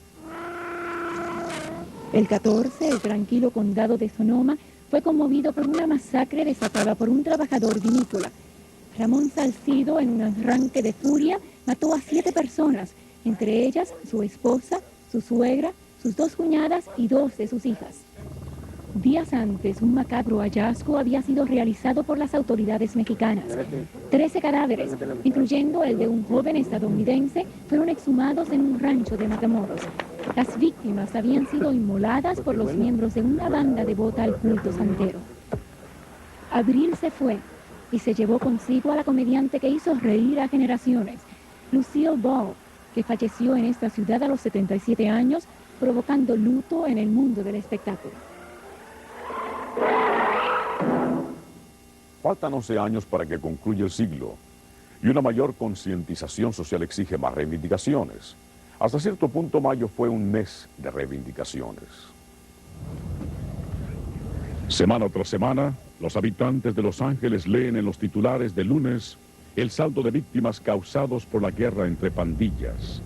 El 14, el tranquilo condado de Sonoma fue conmovido por una masacre desatada por un trabajador vinícola. Ramón Salcido, en un arranque de furia, mató a 7 personas, entre ellas su esposa, su suegra, sus 2 cuñadas y 2 de sus hijas. Días antes, un macabro hallazgo había sido realizado por las autoridades mexicanas. 13 cadáveres, incluyendo el de un joven estadounidense, fueron exhumados en un rancho de Matamoros. Las víctimas habían sido inmoladas por los miembros de una banda devota al culto santero. Abril se fue y se llevó consigo a la comediante que hizo reír a generaciones, Lucille Ball, que falleció en esta ciudad a los 77 años, provocando luto en el mundo del espectáculo. Faltan 11 años para que concluya el siglo y una mayor concientización social exige más reivindicaciones. Hasta cierto punto, mayo fue un mes de reivindicaciones. Semana tras semana, los habitantes de Los Ángeles leen en los titulares de lunes el saldo de víctimas causados por la guerra entre pandillas.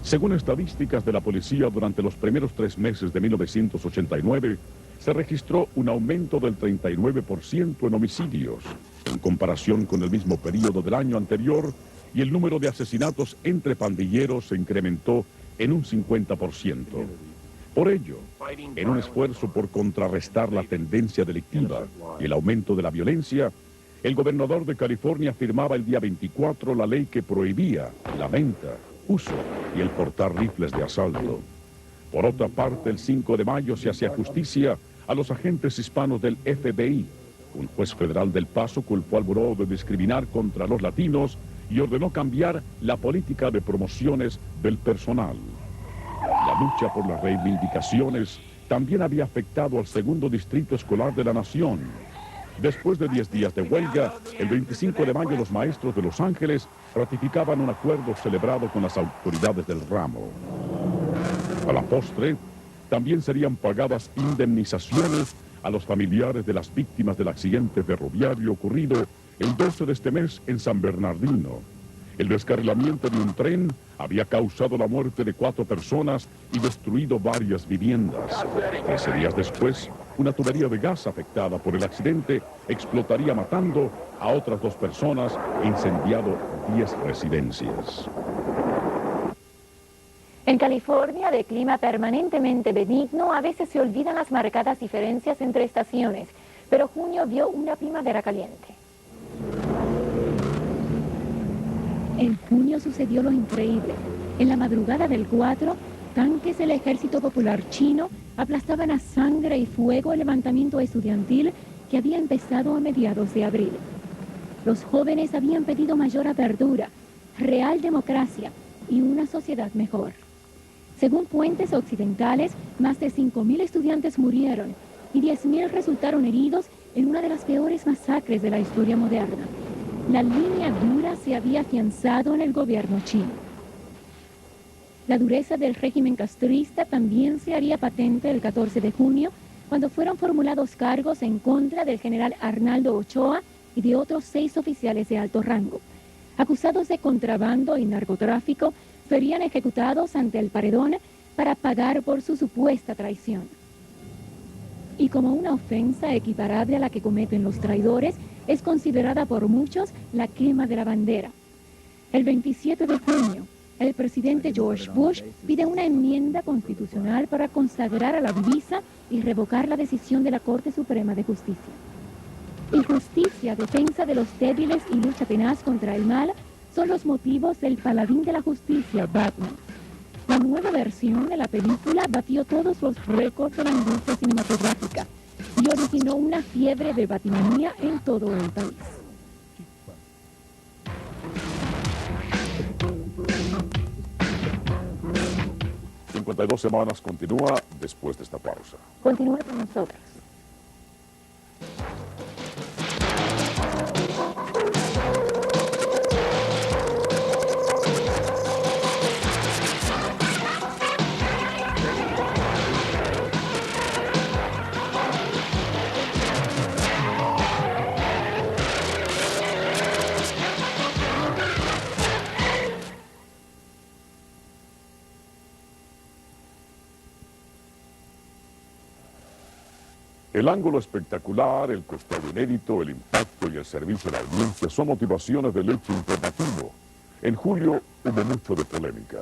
Según estadísticas de la policía, durante los primeros 3 meses de 1989, se registró un aumento del 39% en homicidios, en comparación con el mismo periodo del año anterior, y el número de asesinatos entre pandilleros se incrementó en un 50%. Por ello, en un esfuerzo por contrarrestar la tendencia delictiva y el aumento de la violencia, el gobernador de California firmaba el día 24 la ley que prohibía la venta, uso y el portar rifles de asalto. Por otra parte, el 5 de mayo se hacía justicia a los agentes hispanos del FBI. Un juez federal del Paso culpó al buró de discriminar contra los latinos y ordenó cambiar la política de promociones del personal. La lucha por las reivindicaciones también había afectado al segundo distrito escolar de la nación. Después de 10 días de huelga, el 25 de mayo los maestros de Los Ángeles ratificaban un acuerdo celebrado con las autoridades del ramo. A la postre, también serían pagadas indemnizaciones a los familiares de las víctimas del accidente ferroviario ocurrido el 12 de este mes en San Bernardino. El descarrilamiento de un tren había causado la muerte de 4 personas y destruido varias viviendas. 13 días después, una tubería de gas afectada por el accidente explotaría matando a otras 2 personas e incendiado 10 residencias. En California, de clima permanentemente benigno, a veces se olvidan las marcadas diferencias entre estaciones, pero junio vio una primavera caliente. En junio sucedió lo increíble. En la madrugada del 4, tanques del Ejército Popular Chino aplastaban a sangre y fuego el levantamiento estudiantil que había empezado a mediados de abril. Los jóvenes habían pedido mayor apertura, real democracia y una sociedad mejor. Según fuentes occidentales, más de 5.000 estudiantes murieron y 10.000 resultaron heridos en una de las peores masacres de la historia moderna. La línea dura se había afianzado en el gobierno chino. La dureza del régimen castrista también se haría patente el 14 de junio, cuando fueron formulados cargos en contra del general Arnaldo Ochoa y de otros 6 oficiales de alto rango. Acusados de contrabando y narcotráfico, serían ejecutados ante el paredón para pagar por su supuesta traición. Y como una ofensa equiparable a la que cometen los traidores, es considerada por muchos la quema de la bandera. El 27 de junio, el presidente George Bush pide una enmienda constitucional para consagrar a la divisa y revocar la decisión de la Corte Suprema de Justicia. Injusticia, defensa de los débiles y lucha tenaz contra el mal son los motivos del paladín de la justicia, Batman. La nueva versión de la película batió todos los récords de la industria cinematográfica y originó una fiebre de batimanía en todo el país. «52 semanas» continúa después de esta pausa. Continúe con nosotros. El ángulo espectacular, el costado inédito, el impacto y el servicio a la audiencia son motivaciones del hecho informativo. En julio hubo mucho de polémica.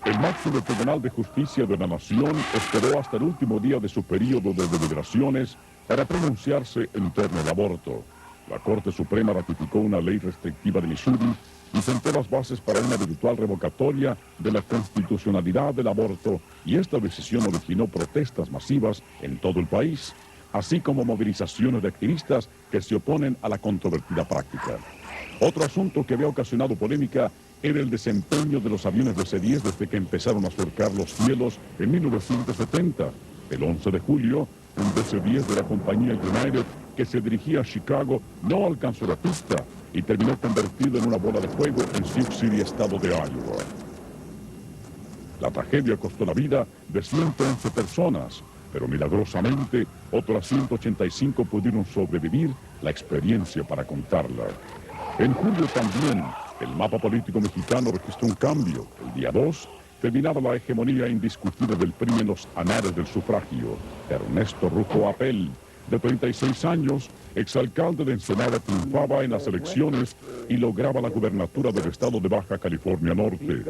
El máximo Tribunal de Justicia de la Nación esperó hasta el último día de su periodo de deliberaciones para pronunciarse en torno al aborto. La Corte Suprema ratificó una ley restrictiva de Missouri y sentó las bases para una virtual revocatoria de la constitucionalidad del aborto, y esta decisión originó protestas masivas en todo el país, así como movilizaciones de activistas que se oponen a la controvertida práctica. Otro asunto que había ocasionado polémica era el desempeño de los aviones DC-10 desde que empezaron a surcar los cielos en 1970. El 11 de julio, un DC-10 de la compañía United que se dirigía a Chicago no alcanzó la pista y terminó convertido en una bola de fuego en Sioux City, estado de Iowa. La tragedia costó la vida de 111 personas, pero milagrosamente otras 185 pudieron sobrevivir la experiencia para contarla. En julio también, el mapa político mexicano registró un cambio. El día 2 terminaba la hegemonía indiscutible del PRI en los anales del sufragio. Ernesto Rufo Apel, de 36 años, exalcalde de Ensenada, triunfaba en las elecciones y lograba la gubernatura del estado de Baja California Norte.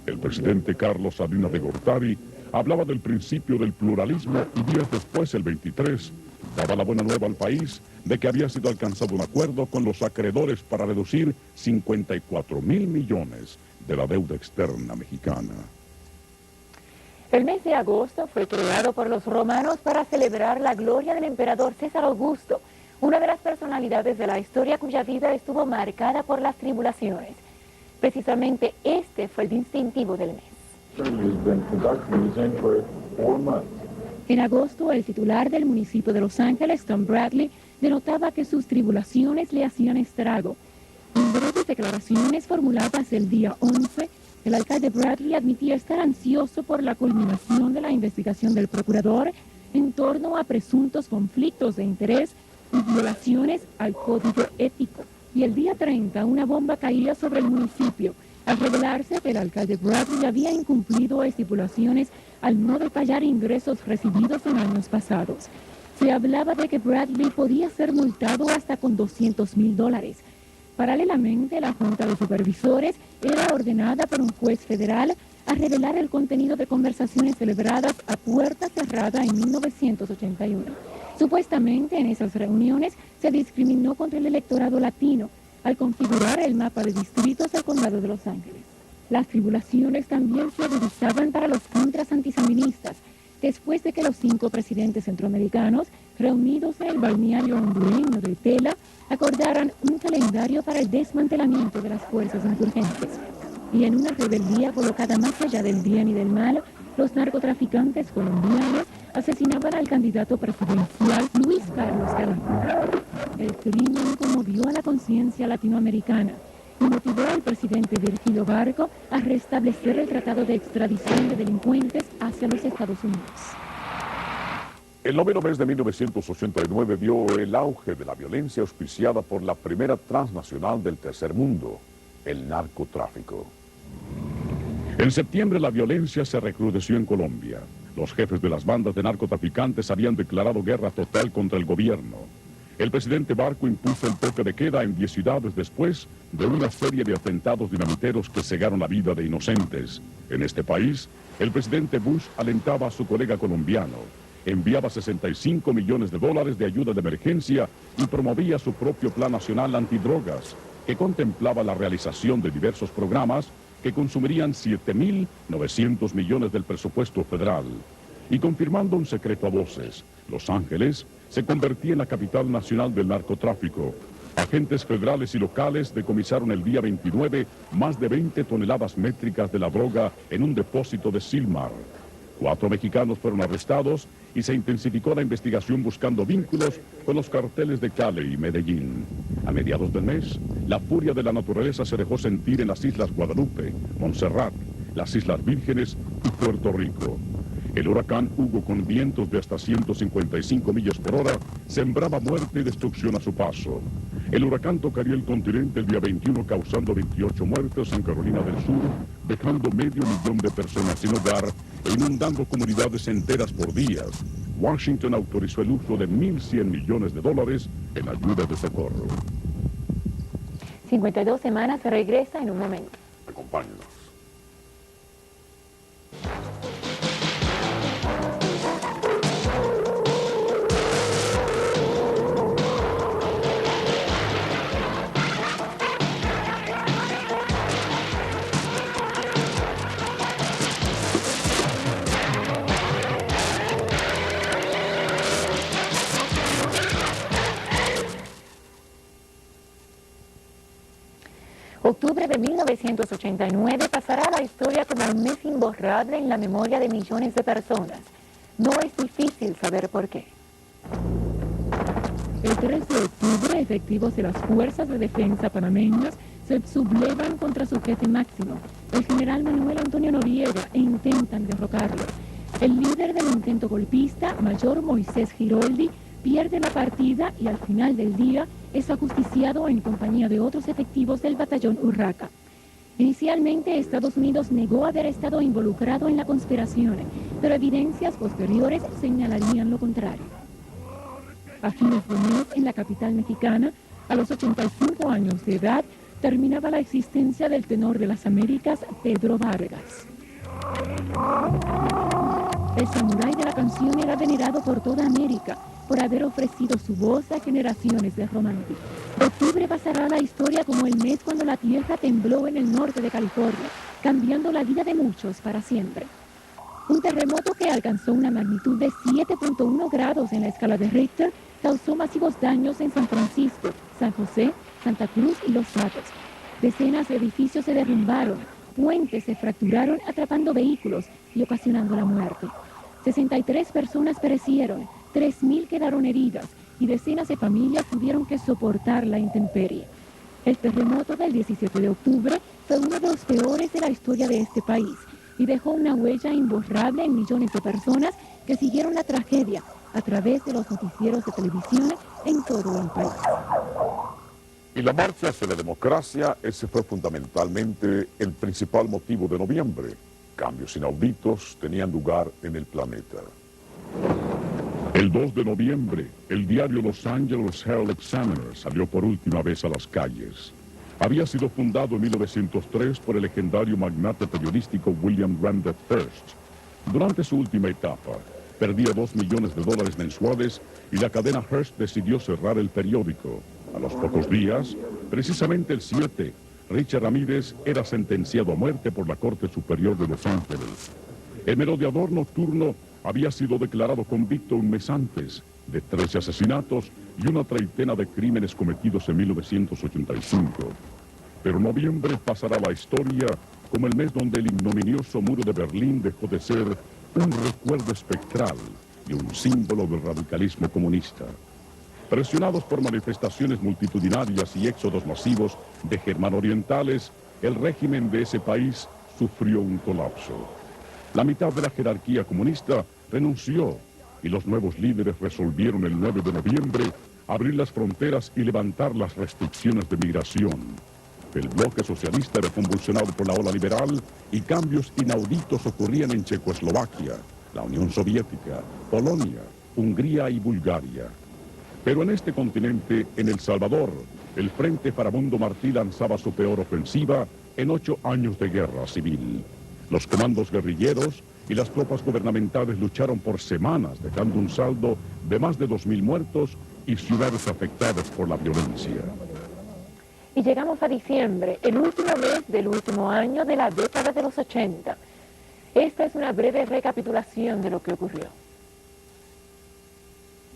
El presidente Carlos Salinas de Gortari hablaba del principio del pluralismo y días después, el 23, daba la buena nueva al país de que había sido alcanzado un acuerdo con los acreedores para reducir 54,000 millones de la deuda externa mexicana. El mes de agosto fue creado por los romanos para celebrar la gloria del emperador César Augusto, una de las personalidades de la historia cuya vida estuvo marcada por las tribulaciones. Precisamente este fue el distintivo del mes. En agosto, el titular del municipio de Los Ángeles, Tom Bradley, denotaba que sus tribulaciones le hacían estrago. En breves declaraciones formuladas el día 11, el alcalde Bradley admitía estar ansioso por la culminación de la investigación del procurador en torno a presuntos conflictos de interés y violaciones al código ético. Y el día 30, una bomba caía sobre el municipio, al revelarse que el alcalde Bradley había incumplido estipulaciones al no detallar ingresos recibidos en años pasados. Se hablaba de que Bradley podía ser multado hasta con $200,000. Paralelamente, la Junta de Supervisores era ordenada por un juez federal a revelar el contenido de conversaciones celebradas a puerta cerrada en 1981. Supuestamente, en esas reuniones se discriminó contra el electorado latino al configurar el mapa de distritos del condado de Los Ángeles. Las tribulaciones también se agudizaban para los contras antisandinistas, después de que los 5 presidentes centroamericanos, reunidos en el balneario hondureño de Tela, acordaran un calendario para el desmantelamiento de las fuerzas insurgentes. Y en una rebeldía colocada más allá del bien y del mal, los narcotraficantes colombianos asesinaban al candidato presidencial Luis Carlos Galán. El crimen conmovió a la conciencia latinoamericana y motivó al presidente Virgilio Barco a restablecer el tratado de extradición de delincuentes hacia los Estados Unidos. El noveno mes de 1989 vio el auge de la violencia auspiciada por la primera transnacional del tercer mundo, el narcotráfico. En septiembre la violencia se recrudeció en Colombia. Los jefes de las bandas de narcotraficantes habían declarado guerra total contra el gobierno. El presidente Barco impuso el toque de queda en 10 ciudades después de una serie de atentados dinamiteros que cegaron la vida de inocentes. En este país, el presidente Bush alentaba a su colega colombiano, enviaba $65 millones de ayuda de emergencia y promovía su propio Plan Nacional Antidrogas, que contemplaba la realización de diversos programas que consumirían 7.900 millones del presupuesto federal. Y confirmando un secreto a voces, Los Ángeles se convertía en la capital nacional del narcotráfico. Agentes federales y locales decomisaron el día 29 más de 20 toneladas métricas de la droga en un depósito de Silmar. 4 mexicanos fueron arrestados y se intensificó la investigación buscando vínculos con los carteles de Cali y Medellín. A mediados del mes, la furia de la naturaleza se dejó sentir en las Islas Guadalupe, Montserrat, las Islas Vírgenes y Puerto Rico. El huracán Hugo, con vientos de hasta 155 millas por hora, sembraba muerte y destrucción a su paso. El huracán tocaría el continente el día 21, causando 28 muertes en Carolina del Sur, dejando 500,000 de personas sin hogar e inundando comunidades enteras por días. Washington autorizó el uso de 1.100 millones de dólares en ayuda de socorro. 52 semanas regresa en un momento. Acompáñenos. Octubre de 1989 pasará a la historia como un mes imborrable en la memoria de millones de personas. No es difícil saber por qué. El 3 de octubre, efectivos de las fuerzas de defensa panameñas se sublevan contra su jefe máximo, el general Manuel Antonio Noriega, e intentan derrocarlo. El líder del intento golpista, mayor Moisés Giroldi, pierde la partida y al final del día es ajusticiado en compañía de otros efectivos del batallón Urraca. Inicialmente, Estados Unidos negó haber estado involucrado en la conspiración, pero evidencias posteriores señalarían lo contrario. A fines de mes, en la capital mexicana, a los 85 años de edad, terminaba la existencia del tenor de las Américas, Pedro Vargas. El samurái de la canción era venerado por toda América por haber ofrecido su voz a generaciones de románticos. Octubre pasará a la historia como el mes cuando la tierra tembló en el norte de California, cambiando la vida de muchos para siempre. Un terremoto que alcanzó una magnitud de 7.1 grados en la escala de Richter causó masivos daños en San Francisco, San José, Santa Cruz y Los Gatos. Decenas de edificios se derrumbaron, puentes se fracturaron atrapando vehículos y ocasionando la muerte. 63 personas perecieron, 3.000 quedaron heridas y decenas de familias tuvieron que soportar la intemperie. El terremoto del 17 de octubre fue uno de los peores de la historia de este país y dejó una huella imborrable en millones de personas que siguieron la tragedia a través de los noticieros de televisión en todo el país. Y la marcha hacia la democracia, ese fue fundamentalmente el principal motivo de noviembre. Cambios inauditos tenían lugar en el planeta. El 2 de noviembre, el diario Los Angeles Herald Examiner salió por última vez a las calles. Había sido fundado en 1903 por el legendario magnate periodístico William Randolph Hearst. Durante su última etapa, perdía $2 millones mensuales y la cadena Hearst decidió cerrar el periódico. A los pocos días, precisamente el 7, Richard Ramírez era sentenciado a muerte por la Corte Superior de Los Ángeles. El merodeador nocturno había sido declarado convicto un mes antes de 13 asesinatos y una treintena de crímenes cometidos en 1985. Pero noviembre pasará a la historia como el mes donde el ignominioso muro de Berlín dejó de ser un recuerdo espectral y un símbolo del radicalismo comunista. Presionados por manifestaciones multitudinarias y éxodos masivos de germano-orientales, el régimen de ese país sufrió un colapso. La mitad de la jerarquía comunista renunció y los nuevos líderes resolvieron el 9 de noviembre abrir las fronteras y levantar las restricciones de migración. El bloque socialista era convulsionado por la ola liberal y cambios inauditos ocurrían en Checoslovaquia, la Unión Soviética, Polonia, Hungría y Bulgaria. Pero en este continente, en El Salvador, el Frente Farabundo Martí lanzaba su peor ofensiva en 8 años de guerra civil. Los comandos guerrilleros y las tropas gubernamentales lucharon por semanas, dejando un saldo de más de 2.000 muertos y ciudades afectadas por la violencia. Y llegamos a diciembre, el último mes del último año de la década de los 80. Esta es una breve recapitulación de lo que ocurrió.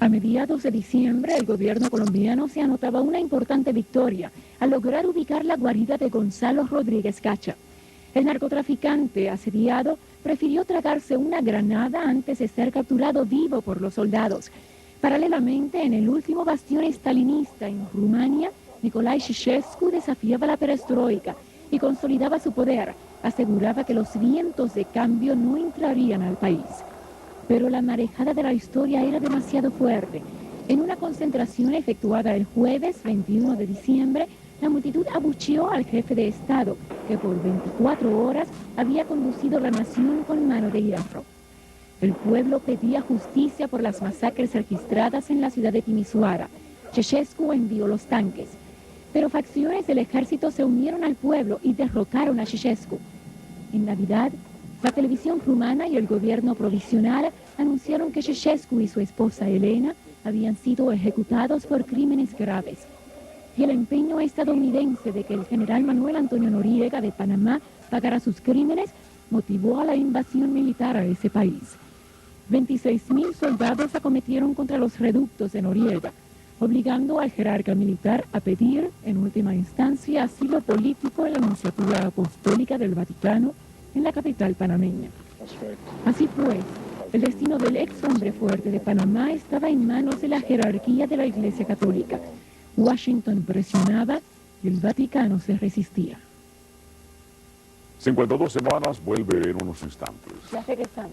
A mediados de diciembre, el gobierno colombiano se anotaba una importante victoria al lograr ubicar la guarida de Gonzalo Rodríguez Cacha. El narcotraficante asediado prefirió tragarse una granada antes de ser capturado vivo por los soldados. Paralelamente, en el último bastión estalinista en Rumania, Nicolae Ceausescu desafiaba la perestroika y consolidaba su poder. Aseguraba que los vientos de cambio no entrarían al país. Pero la marejada de la historia era demasiado fuerte. En una concentración efectuada el jueves 21 de diciembre, la multitud abucheó al jefe de Estado, que por 24 horas había conducido la nación con mano de hierro. El pueblo pedía justicia por las masacres registradas en la ciudad de Timisoara. Ceausescu envió los tanques, pero facciones del ejército se unieron al pueblo y derrocaron a Ceausescu. En Navidad, la televisión rumana y el gobierno provisional anunciaron que Ceausescu y su esposa Elena habían sido ejecutados por crímenes graves. Y el empeño estadounidense de que el general Manuel Antonio Noriega de Panamá pagara sus crímenes motivó a la invasión militar a ese país. 26.000 soldados acometieron contra los reductos de Noriega, obligando al jerarca militar a pedir, en última instancia, asilo político en la Nunciatura Apostólica del Vaticano en la capital panameña. Así pues, el destino del ex hombre fuerte de Panamá estaba en manos de la jerarquía de la Iglesia Católica. Washington presionaba y el Vaticano se resistía. 52 semanas vuelve en unos instantes. Ya regresamos.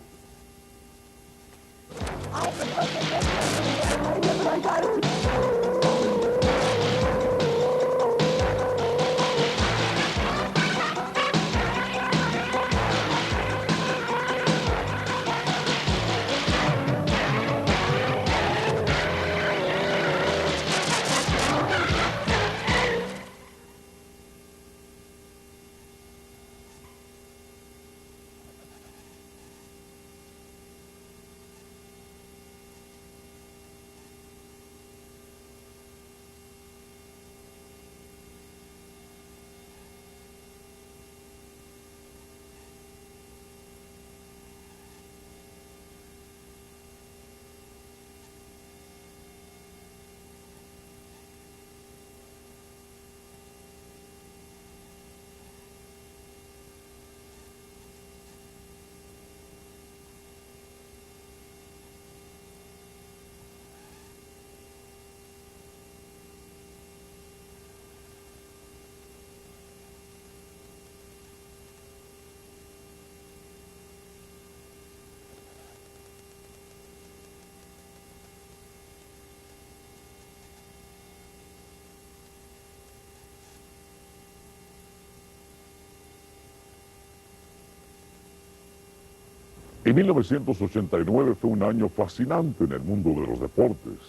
Y 1989 fue un año fascinante en el mundo de los deportes.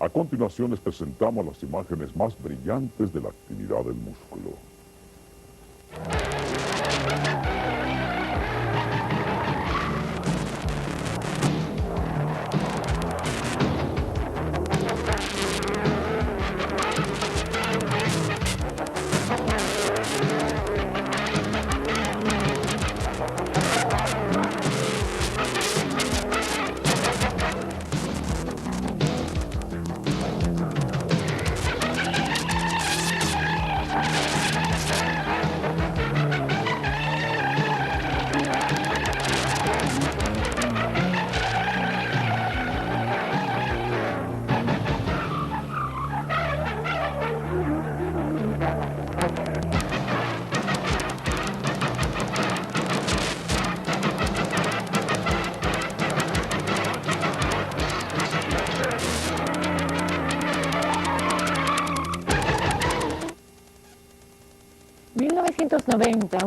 A continuación les presentamos las imágenes más brillantes de la actividad del músculo.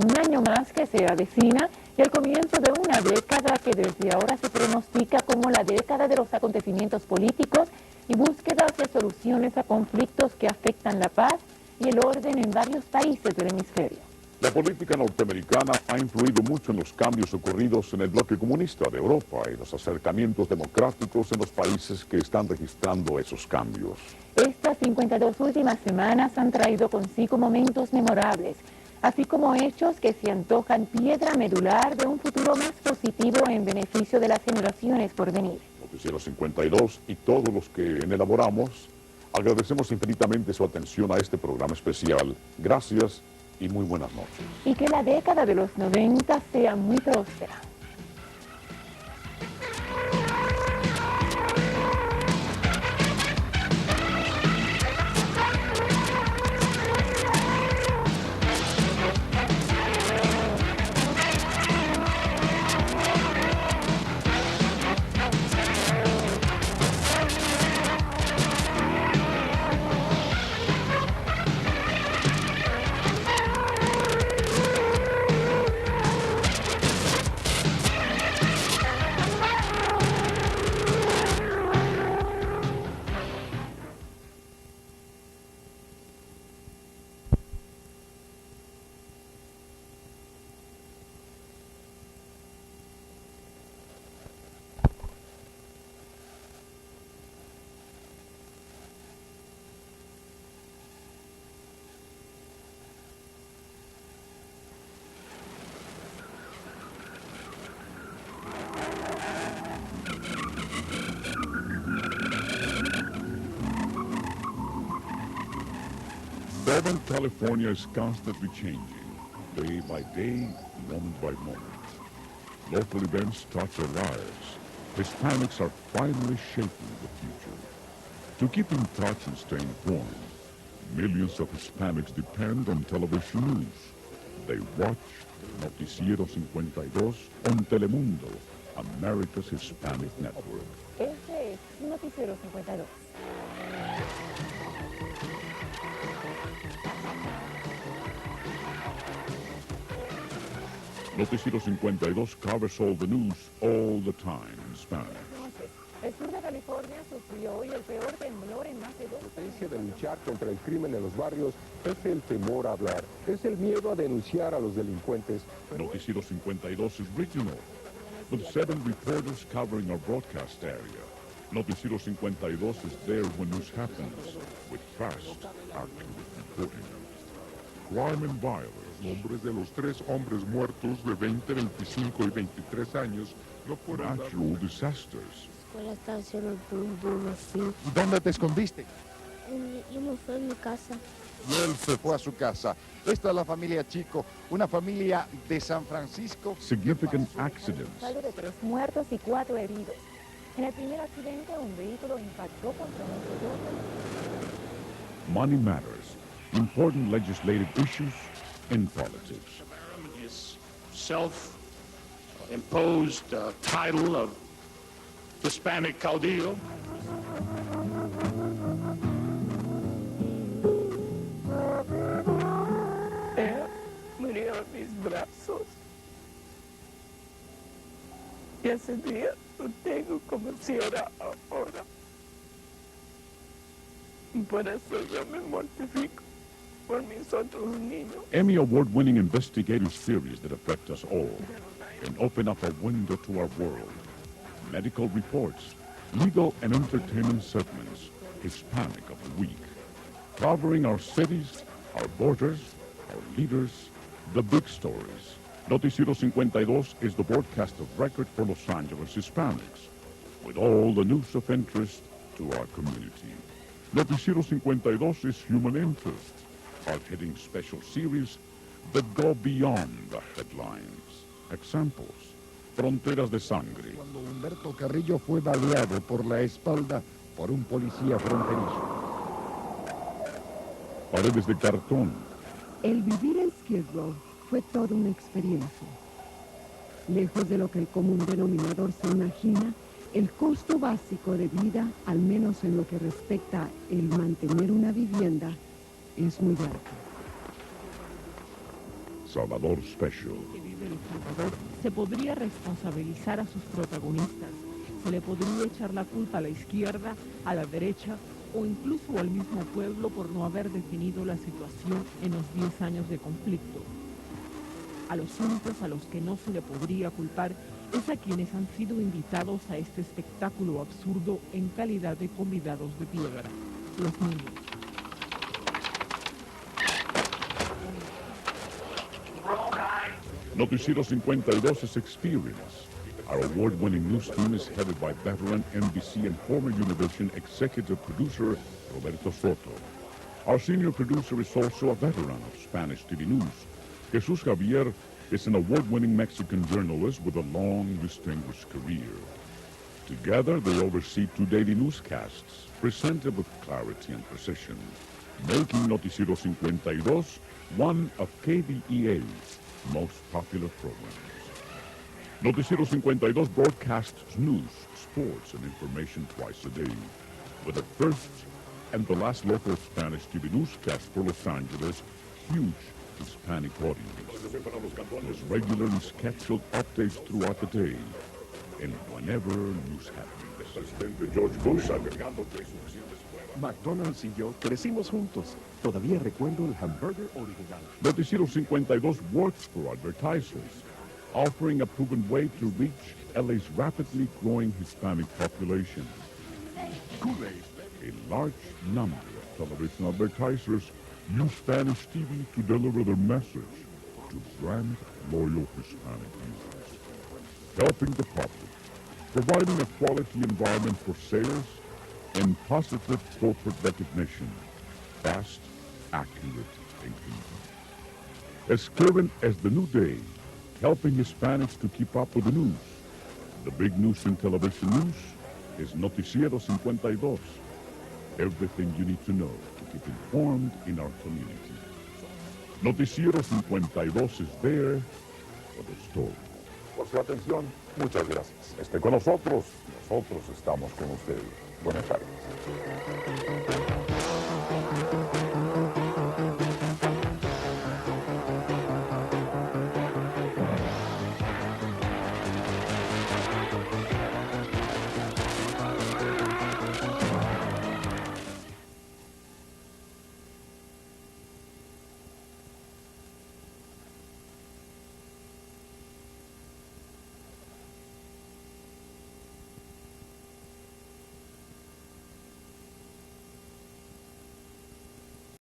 Un año más que se avecina y el comienzo de una década que desde ahora se pronostica como la década de los acontecimientos políticos y búsquedas de soluciones a conflictos que afectan la paz y el orden en varios países del hemisferio. La política norteamericana ha influido mucho en los cambios ocurridos en el bloque comunista de Europa y los acercamientos democráticos en los países que están registrando esos cambios. Estas 52 últimas semanas han traído consigo momentos memorables, así como hechos que se antojan piedra medular de un futuro más positivo en beneficio de las generaciones por venir. Noticiero 52 y todos los que en elaboramos, agradecemos infinitamente su atención a este programa especial. Gracias y muy buenas noches. Y que la década de los 90 sea muy próspera. Bourbon, California is constantly changing, day by day, moment by moment. Local events touch our lives. Hispanics are finally shaping the future. To keep in touch and stay informed, millions of Hispanics depend on television news. They watch Noticiero 52 on Telemundo, America's Hispanic network. Este es Noticiero 52. Noticiero 52 covers all the news all the time in Spanish. El sur de California sufrió hoy el peor temblor en más de 2 años. La potencia de luchar contra el crimen en los barrios es el temor a hablar, es el miedo a denunciar a los delincuentes. Noticiero 52 is regional, with 7 reporters covering our broadcast area. Noticiero 52 is there when news happens, with fast, accurate reporting. Crime and violence. Nombres de los 3 hombres muertos de 20, 25 y 23 años no fueron Natural disasters. La escuela está haciendo el boom boom así. ¿Dónde te escondiste? Yo me fui a mi casa. Y él se fue a su casa. Esta es la familia Chico, una familia de San Francisco. Significant accidents. Saldo de 3 muertos y 4 heridos. En el primer accidente, un vehículo impactó contra un auto. Money matters. Important legislative issues in politics. His self-imposed title of Hispanic caudillo. Murió en mis brazos. Y ese día lo tengo como si era ahora. Por eso yo me mortifico por mis otros niños. Emmy Award-winning investigative series that affect us all and open up a window to our world. Medical reports, legal and entertainment segments, Hispanic of the Week, covering our cities, our borders, our leaders, the big stories. Noticiero 52 is the broadcast of record for Los Angeles Hispanics, with all the news of interest to our community. Noticiero 52 is human interest, hard-hitting special series that go beyond the headlines. Examples: Fronteras de Sangre. Cuando Humberto Carrillo fue baleado por la espalda por un policía fronterizo. Paredes de Cartón. El vivir en Skid Row fue toda una experiencia. Lejos de lo que el común denominador se imagina, el costo básico de vida, al menos en lo que respecta el mantener una vivienda, es muy alto. Salvador Special. Que vive El Salvador, se podría responsabilizar a sus protagonistas, se le podría echar la culpa a la izquierda, a la derecha o incluso al mismo pueblo por no haber definido la situación en los 10 años de conflicto. A los únicos a los que no se le podría culpar es a quienes han sido invitados a este espectáculo absurdo en calidad de convidados de piedra, los niños. Noticiero 52 is Experience. Our award-winning news team is headed by veteran NBC and former Univision executive producer Roberto Soto. Our senior producer is also a veteran of Spanish TV News. Jesus Javier is an award-winning Mexican journalist with a long, distinguished career. Together, they oversee 2 daily newscasts, presented with clarity and precision, making Noticiero 52 one of KVEA's most popular programs. Noticiero 52 broadcasts news, sports, and information twice a day, with the first and the last local Spanish TV newscast for Los Angeles' huge Hispanic audience. There's regularly scheduled updates throughout the day, and whenever news happens. Presidente George Bush agregando que suficientes pruebas. McDonald's y yo crecimos juntos. Todavía recuerdo el hamburger original. Noticiero 52 works for advertisers, offering a proven way to reach LA's rapidly growing Hispanic population. A large number of television advertisers use Spanish TV to deliver their message to brand loyal Hispanic users, helping the public, providing a quality environment for sales, and positive corporate recognition, fast, accurate and convenient. As current as the new day, helping Hispanics to keep up with the news. The big news in television news is Noticiero 52. Everything you need to know to keep informed in our community. Noticiero 52 is there for the story. Por su atención, muchas gracias. Esté con nosotros estamos con ustedes. Buenas tardes.